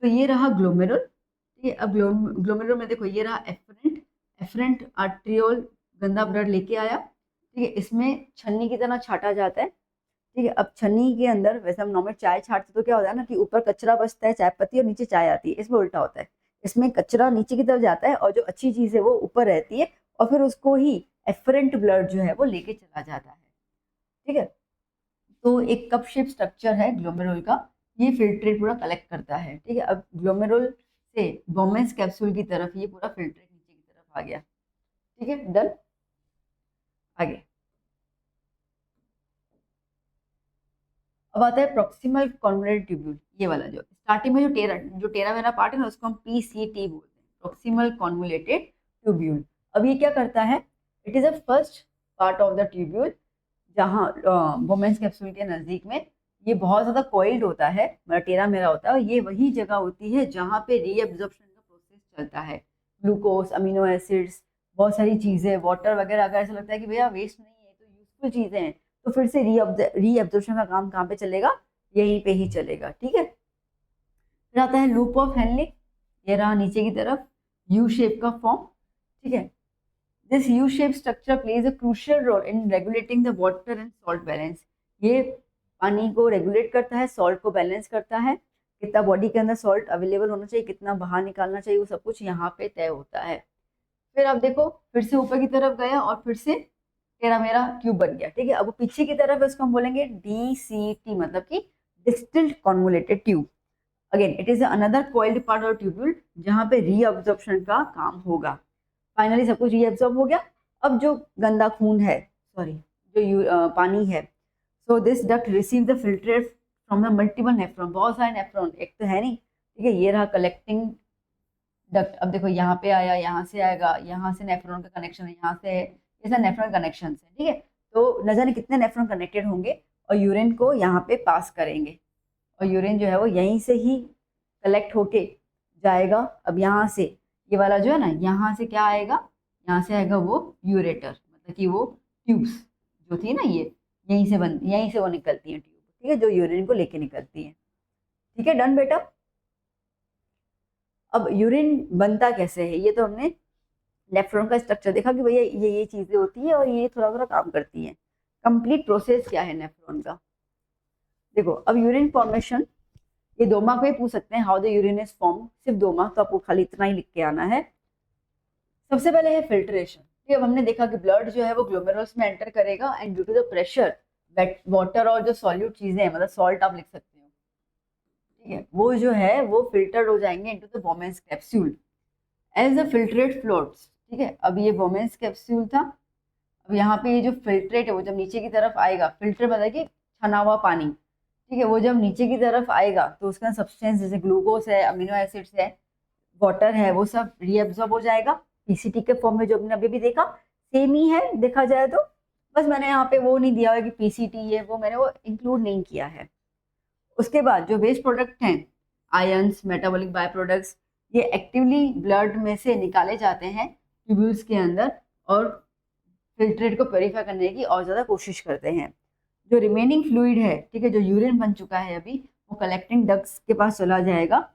तो ये रहा ग्लोमेरुल, ठीक है। अब ग्लोमेरुल में देखो ये रहा एफरेंट, एफरेंट आर्ट्रियोल गंदा ब्लड लेके आया, ठीक है, इसमें छन्नी की तरह छाटा जाता है, ठीक है। अब छन्नी के अंदर, वैसे हम नॉर्मल चाय छाटते तो क्या होता है ना कि ऊपर कचरा बचता है, चाय पत्ती, और नीचे चाय आती है, इसमें उल्टा होता है, इसमें कचरा नीचे की तरफ जाता है और जो अच्छी चीज है वो ऊपर रहती है, और फिर उसको ही एफरेंट ब्लड जो है वो लेके चला जाता है, ठीक है। तो एक कप शेप स्ट्रक्चर है ग्लोमेरुल का, ये फिल्ट्रेट पूरा कलेक्ट करता है, ठीक है। अब ग्लोमेरुल से बोमेंस कैप्सूल की तरफ ये पूरा फिल्ट्रेट नीचे की तरफ आ गया, ठीक है, डन। आगे अब आता है प्रॉक्सिमल कॉन्वोल्यूटेड ट्यूब्यूल, ये वाला जो स्टार्टिंग में जो टेरा मेरा पार्ट है ना, उसको हम पीसीटी बोलते हैं, प्रॉक्सिमल कॉन्वोल्यूटेड ट्यूब्यूल। अब ये क्या करता है, it is a first part of the tubule, जहाँ वोमेंस कैप्सूल के नजदीक में ये बहुत ज्यादा कोइल्ड होता है, मतलब टेरा मेरा होता है, और ये वही जगह होती है जहाँ पे रीअब्जॉर्प्शन का प्रोसेस चलता है। ग्लूकोज, अमीनो एसिड्स, बहुत सारी चीजें, वाटर वगैरह, अगर ऐसा लगता है कि भैया वेस्ट नहीं है तो यूजफुल चीजें हैं, तो फिर से रीअब्जॉर्प्शन का काम कहाँ पे चलेगा, यहीं पे ही चलेगा, ठीक है। फिर आता है लूप ऑफ हेनले, ये रहा नीचे की तरफ, यू शेप का फॉर्म, ठीक है। This U-shaped structure plays a crucial role in regulating the water and salt balance. ये पानी को रेगुलेट करता है, सॉल्ट को बैलेंस करता है, कितना बॉडी के अंदर सॉल्ट अवेलेबल होना चाहिए, कितना बाहर निकालना चाहिए, वो सब कुछ यहाँ पे तय होता है। फिर आप देखो, फिर से ऊपर की तरफ गया और फिर से तेरा मेरा ट्यूब बन गया, ठीक है। अब वो पीछे की तरफ है, उसको हम बोलेंगे DCT, मतलब कि distilled convoluted tube. Again it is another coiled part of tubule जहाँ पे रीअब्जॉर्प्शन का काम होगा। फाइनली सब कुछ रीअब्सॉर्ब हो गया। अब जो गंदा खून है, सॉरी जो पानी है, so this duct receive the filtrate from the multiple nephron, बहुत सारे नेफ्रॉन, एक तो है नहीं, ठीक है, ये रहा कलेक्टिंग डक्ट। अब देखो यहाँ पे आया, यहाँ से आएगा, यहाँ से नेफ्रॉन का कनेक्शन है, यहाँ से ये सब नेफ्रॉन कनेक्शन है, ठीक है। तो न जाने कितने नेफ्रॉन कनेक्टेड होंगे और यूरिन को यहाँ पे पास करेंगे, और यूरिन जो है वो यहीं से ही कलेक्ट होके जाएगा। अब यहाँ से ये वाला जो है ना, यहाँ से क्या आएगा, यहाँ से आएगा वो यूरेटर, मतलब कि वो ट्यूब्स जो थी ना, ये यहीं से वो निकलती है ट्यूब, ठीक है, जो यूरिन को लेके निकलती है, ठीक है, डन बेटा। अब यूरिन बनता कैसे है, ये तो हमने नेफ्रॉन का स्ट्रक्चर देखा कि भैया ये चीजें होती है और ये थोड़ा थोड़ा काम करती हैं। कंप्लीट प्रोसेस क्या है नेफ्रॉन का, देखो। अब यूरिन फॉर्मेशन, ये 2 मार्क में पूछ सकते हैं, how the urine is form, सिर्फ 2 मार्क, तो आपको खाली इतना ही लिख के आना है। सबसे पहले है फिल्ट्रेशन, ठीक है। हमने देखा कि ब्लड जो है वो ग्लोमेरुल्स में एंटर करेगा and due to the pressure water और जो सॉल्यूट चीजें हैं, मतलब सॉल्ट आप लिख सकते हो, ठीक है, वो जो है वो फिल्टर्ड हो जाएंगे into the Bowman's capsule as the filtrate floats, ठीक है। अब ये बोमेंस कैप्सूल था, अब यहाँ पे ये जो फिल्ट्रेट है वो जब नीचे की तरफ आएगा, फिल्टर मतलब कि छना हुआ पानी, ठीक है, वो जब नीचे की तरफ आएगा तो उसका सब्सटेंस जैसे ग्लूकोज है, अमीनो एसिड्स है, वाटर है, वो सब रीअब्सॉर्ब हो जाएगा पीसीटी के फॉर्म में, जो हमने अभी भी देखा सेम ही है देखा जाए तो, बस मैंने यहाँ पे वो नहीं दिया हुआ कि पीसीटी है, वो मैंने वो इंक्लूड नहीं किया है। उसके बाद जो वेस्ट प्रोडक्ट हैं आयंस, मेटाबॉलिक बाय प्रोडक्ट्स, ये एक्टिवली ब्लड में से निकाले जाते हैं ट्यूब्यूल्स के अंदर और फिल्ट्रेट को प्योरीफाई करने की और ज़्यादा कोशिश करते हैं। जो रिमेनिंग फ्लूइड है, ठीक है, जो यूरिन बन चुका है अभी, वो कलेक्टिंग डक्ट्स के पास चला जाएगा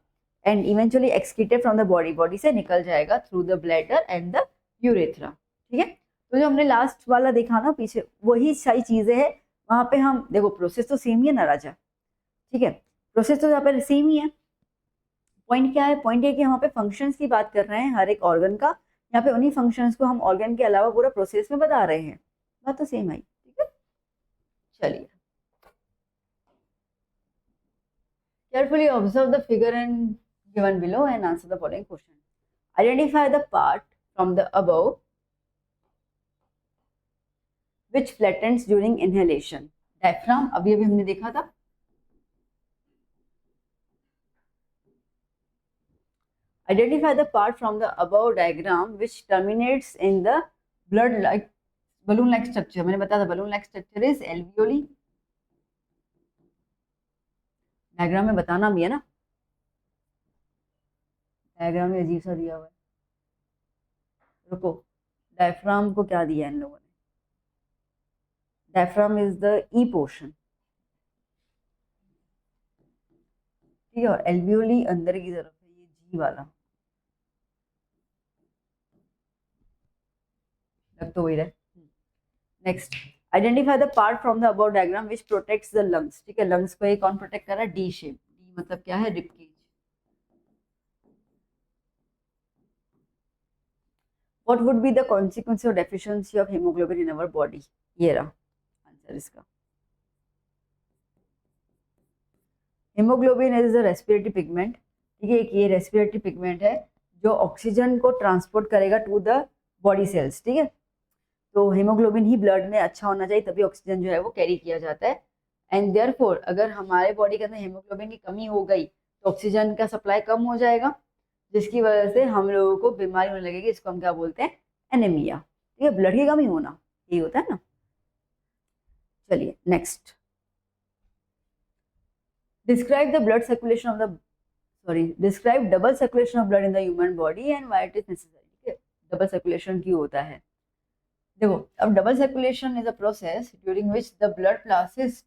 and eventually excreted from the body, body से निकल जाएगा through the bladder and the urethra. ठीक है, तो जो हमने लास्ट वाला देखा ना पीछे, वही सारी चीज़ें हैं। वहाँ पे हम देखो प्रोसेस तो सेम ही है ना राजा, ठीक है, प्रोसेस तो यहाँ पे सेम ही है। पॉइंट क्या है? पॉइंट है कि हम पे फंक्शंस की बात कर रहे हैं हर एक ऑर्गन का, यहाँ पे उन्हीं फंक्शंस को हम ऑर्गन के अलावा पूरा प्रोसेस में बता रहे हैं। बात तो सेम आई, ठीक है। चलिए, carefully observe the figure and given below and answer the following question. Identify the part from the above which flattens during inhalation. Diaphragm अभी अभी हमने देखा था। Identify the part from the above diagram which terminates in the blood-like balloon-like structure. मैंने बताया था balloon-like structure is alveoli. Diagram में बताना भी है ना, डायग्राम में अजीब सा दिया हुआ है। रुको, डायफ्राम को क्या दिया है इन लोगों ने? Diaphragm is the E portion, ठीक है, और एल्वियोली अंदर की तरफ है, ये जी वाला लग तो वही रहे। Next, identify the part from the above diagram which protects the lungs. ठीक है, लंग्स को ये कौन प्रोटेक्ट कर रहा है? D shape. डी मतलब क्या है? Rib cage. What would be the consequence of deficiency of hemoglobin in our body? ये रहा आंसर इसका। Haemoglobin is a respiratory pigment, ठीक है, ये रेस्पिरेटरी पिगमेंट है जो ऑक्सीजन को ट्रांसपोर्ट करेगा टू द बॉडी सेल्स। ठीक है, तो हेमोग्लोबिन ही ब्लड में अच्छा होना चाहिए, तभी ऑक्सीजन जो है वो कैरी किया जाता है। एंड देयरफॉर अगर हमारे बॉडी के अंदर हेमोग्लोबिन की कमी हो गई तो ऑक्सीजन का सप्लाई कम हो जाएगा, जिसकी वजह से हम लोगों को बीमारी होने लगेगी। इसको हम क्या बोलते हैं? एनीमिया। ठीक है, ब्लड की कमी होना, यही होता है ना। चलिए next, describe the blood circulation of the describe double circulation of blood in the human body and why it is necessary. ठीक है, डबल सर्कुलेशन क्यों होता है? देखो, अब double circulation is a process during which the blood passes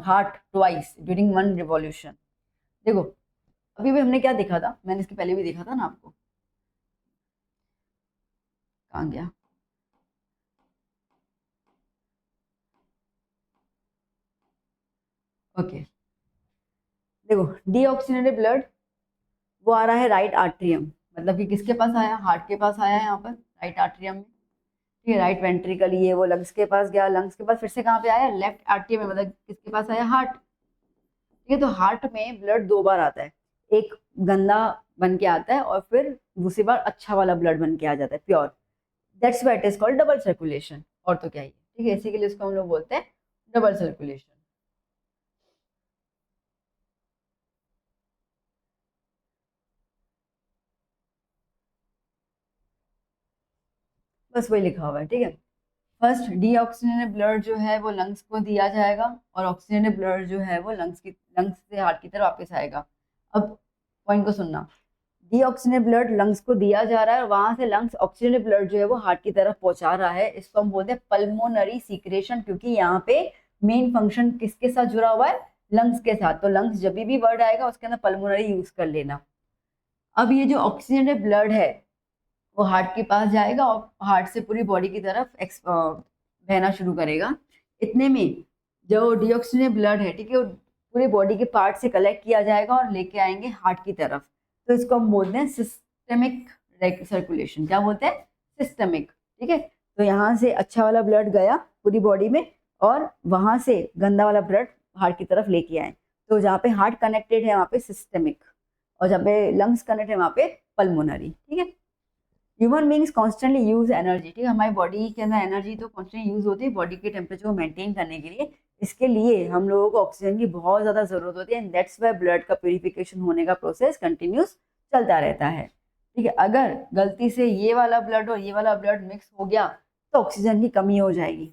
heart twice during one revolution. देखो, अभी भी हमने क्या देखा था? मैंने इसके पहले भी देखा था ना आपको, कहाँ गया? ओके, देखो, डीऑक्सीजनेटेड ब्लड वो आ रहा है राइट आर्ट्रियम, मतलब कि किसके पास आया? हार्ट के पास आया है, यहाँ पर राइट आर्ट्रियम में। ठीक है, राइट वेंट्रिकल, ये वो लंग्स के पास गया, लंग्स के पास फिर से कहाँ पे आया? लेफ्ट आर्ट्रियम में, मतलब किसके पास आया? हार्ट। ठीक है, तो हार्ट में ब्लड दो बार आता है, एक गंदा बन के आता है और फिर दूसरी बार अच्छा वाला ब्लड बन के आ जाता है, pure. That's why it is called double circulation. और तो क्या ही, ठीक है, इसी के लिए इसको हम लोग बोलते हैं डबल सर्कुलेशन। बस वही लिखा हुआ है। ठीक है, फर्स्ट डीऑक्सीजनेटेड ब्लड जो है वो लंग्स को दिया जाएगा और ऑक्सीजनेटेड ब्लड जो है वो लंग्स से हार्ट की तरफ वापस आएगा। अब पॉइंट को सुनना, डीऑक्सीजनेटेड ब्लड लंग्स को दिया जा रहा है और वहां से लंग्स ऑक्सीजनेटेड ब्लड जो है वो हार्ट की तरफ पहुंचा रहा है। इसको हम बोलते हैं पल्मोनरी सीक्रेशन, क्योंकि यहाँ पे मेन फंक्शन किसके साथ जुड़ा हुआ है? लंग्स के साथ। तो लंग्स जब भी वर्ड आएगा उसके अंदर पल्मोनरी यूज कर लेना। अब ये जो ऑक्सीजनेटेड ब्लड है वो हार्ट के पास जाएगा और हार्ट से पूरी बॉडी की तरफ बहना शुरू करेगा। इतने में जो डीऑक्सीजनेटेड ब्लड है, ठीक है, वो पूरी बॉडी के पार्ट से कलेक्ट किया जाएगा और लेके आएंगे हार्ट की तरफ। तो इसको हम बोलते हैं सिस्टेमिक सर्कुलेशन। क्या बोलते हैं? सिस्टेमिक। ठीक है, तो यहाँ से अच्छा वाला ब्लड गया पूरी बॉडी में और वहां से गंदा वाला ब्लड हार्ट की तरफ लेके आए। तो जहाँ पे हार्ट कनेक्टेड है वहाँ पे सिस्टेमिक, और जहाँ पे लंग्स कनेक्टेड है वहाँ पे पल्मोनरी। ठीक है, human beings constantly use energy. ठीक है, हमारी बॉडी के अंदर एनर्जी तो कॉन्स्टेंटली यूज होती है बॉडी के टेम्परेचर को मेंटेन करने के लिए। इसके लिए हम लोगों को ऑक्सीजन की बहुत ज़्यादा ज़रूरत होती है एंड दैट्स वाई ब्लड का प्यूरिफिकेशन होने का प्रोसेस कंटिन्यूस चलता रहता है। ठीक है, अगर गलती से ये वाला ब्लड और ये वाला ब्लड मिक्स हो गया तो ऑक्सीजन की कमी हो जाएगी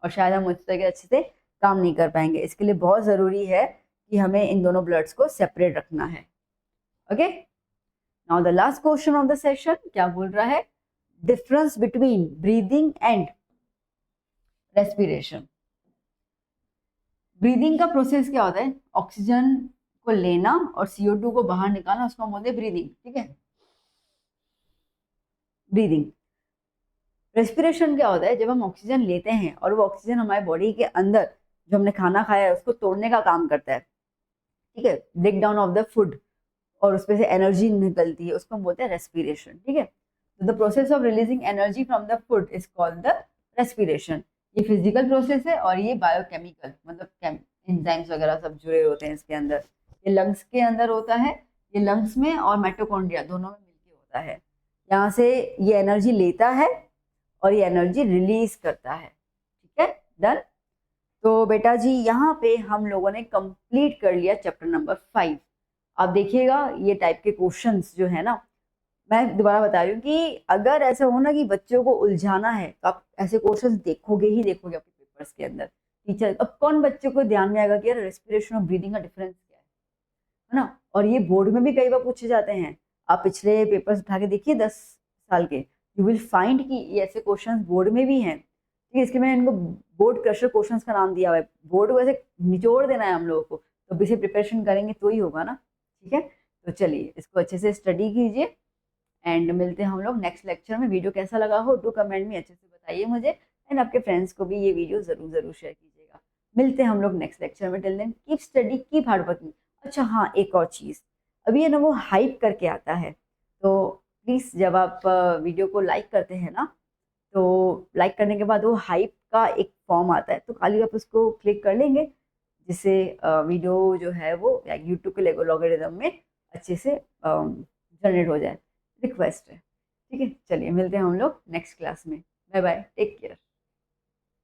और शायद हम उस तरह के अच्छे से काम नहीं कर पाएंगे। इसके लिए बहुत ज़रूरी है कि हमें इन दोनों ब्लड्स को सेपरेट रखना है। Okay, now the last question of the session क्या बोल रहा है, difference between breathing and respiration. Breathing का प्रोसेस क्या होता है, ऑक्सीजन को लेना और CO2 को बाहर निकालना, उसको हम बोलते हैं ब्रीदिंग। ठीक है, ब्रीदिंग। रेस्पिरेशन क्या होता है, जब हम ऑक्सीजन लेते हैं और वो ऑक्सीजन हमारे बॉडी के अंदर जो हमने खाना खाया है उसको तोड़ने का काम करता है। ठीक है, break down of the food, और उसमें से एनर्जी निकलती है, उसको हम बोलते हैं रेस्पिरेशन। ठीक है, तो the process of releasing energy from the food is called the respiration. ये फिजिकल प्रोसेस है और ये बायोकेमिकल, मतलब एंजाइम्स वगैरह सब जुड़े होते हैं इसके अंदर। ये लंग्स के अंदर होता है, ये लंग्स में और माइटोकॉन्ड्रिया दोनों में मिलके होता है। यहाँ से ये एनर्जी लेता है और ये एनर्जी रिलीज करता है। ठीक है, डन। तो बेटा जी यहाँ पे हम लोगों ने कंप्लीट कर लिया चैप्टर नंबर 5। आप देखिएगा ये टाइप के क्वेश्चंस जो है ना, मैं दोबारा बता रही हूँ कि अगर ऐसा हो ना कि बच्चों को उलझाना है तो आप ऐसे क्वेश्चंस देखोगे ही देखोगे अपने पेपर्स के अंदर। टीचर, अब कौन बच्चों को ध्यान में आएगा कि यार रेस्पिरेशन और ब्रीदिंग का डिफरेंस क्या है ना। और ये बोर्ड में भी कई बार पूछे जाते हैं, आप पिछले पेपर्स उठा के देखिए 10 साल के, यू विल फाइंड कि ये ऐसे क्वेश्चंस बोर्ड में भी हैं। ठीक है, इसके मैंने इनको बोर्ड क्रशर क्वेश्चंस का नाम दिया हुआ है। बोर्ड को ऐसे निचोड़ देना है हम लोगों को, तो अभी से प्रिपरेशन करेंगे तो ही होगा ना। ठीक है, तो चलिए इसको अच्छे से स्टडी कीजिए एंड मिलते हैं हम लोग नेक्स्ट लेक्चर में। वीडियो कैसा लगा हो टू कमेंट में अच्छे से बताइए मुझे, एंड आपके फ्रेंड्स को भी ये वीडियो जरूर शेयर कीजिएगा। मिलते हैं हम लोग नेक्स्ट लेक्चर में। Till then keep study, keep hard working. अच्छा हाँ, एक और चीज़, अभी है ना वो हाइप करके आता है, तो प्लीज़ जब आप वीडियो को लाइक करते हैं ना, तो लाइक करने के बाद वो हाइप का एक फॉर्म आता है, तो खाली आप उसको क्लिक कर लेंगे, जिससे वीडियो जो है वो यूट्यूब के एल्गोरिथम में अच्छे से जनरेट हो जाए। रिक्वेस्ट है। ठीक है, चलिए मिलते हैं हम लोग नेक्स्ट क्लास में। Bye bye, take care.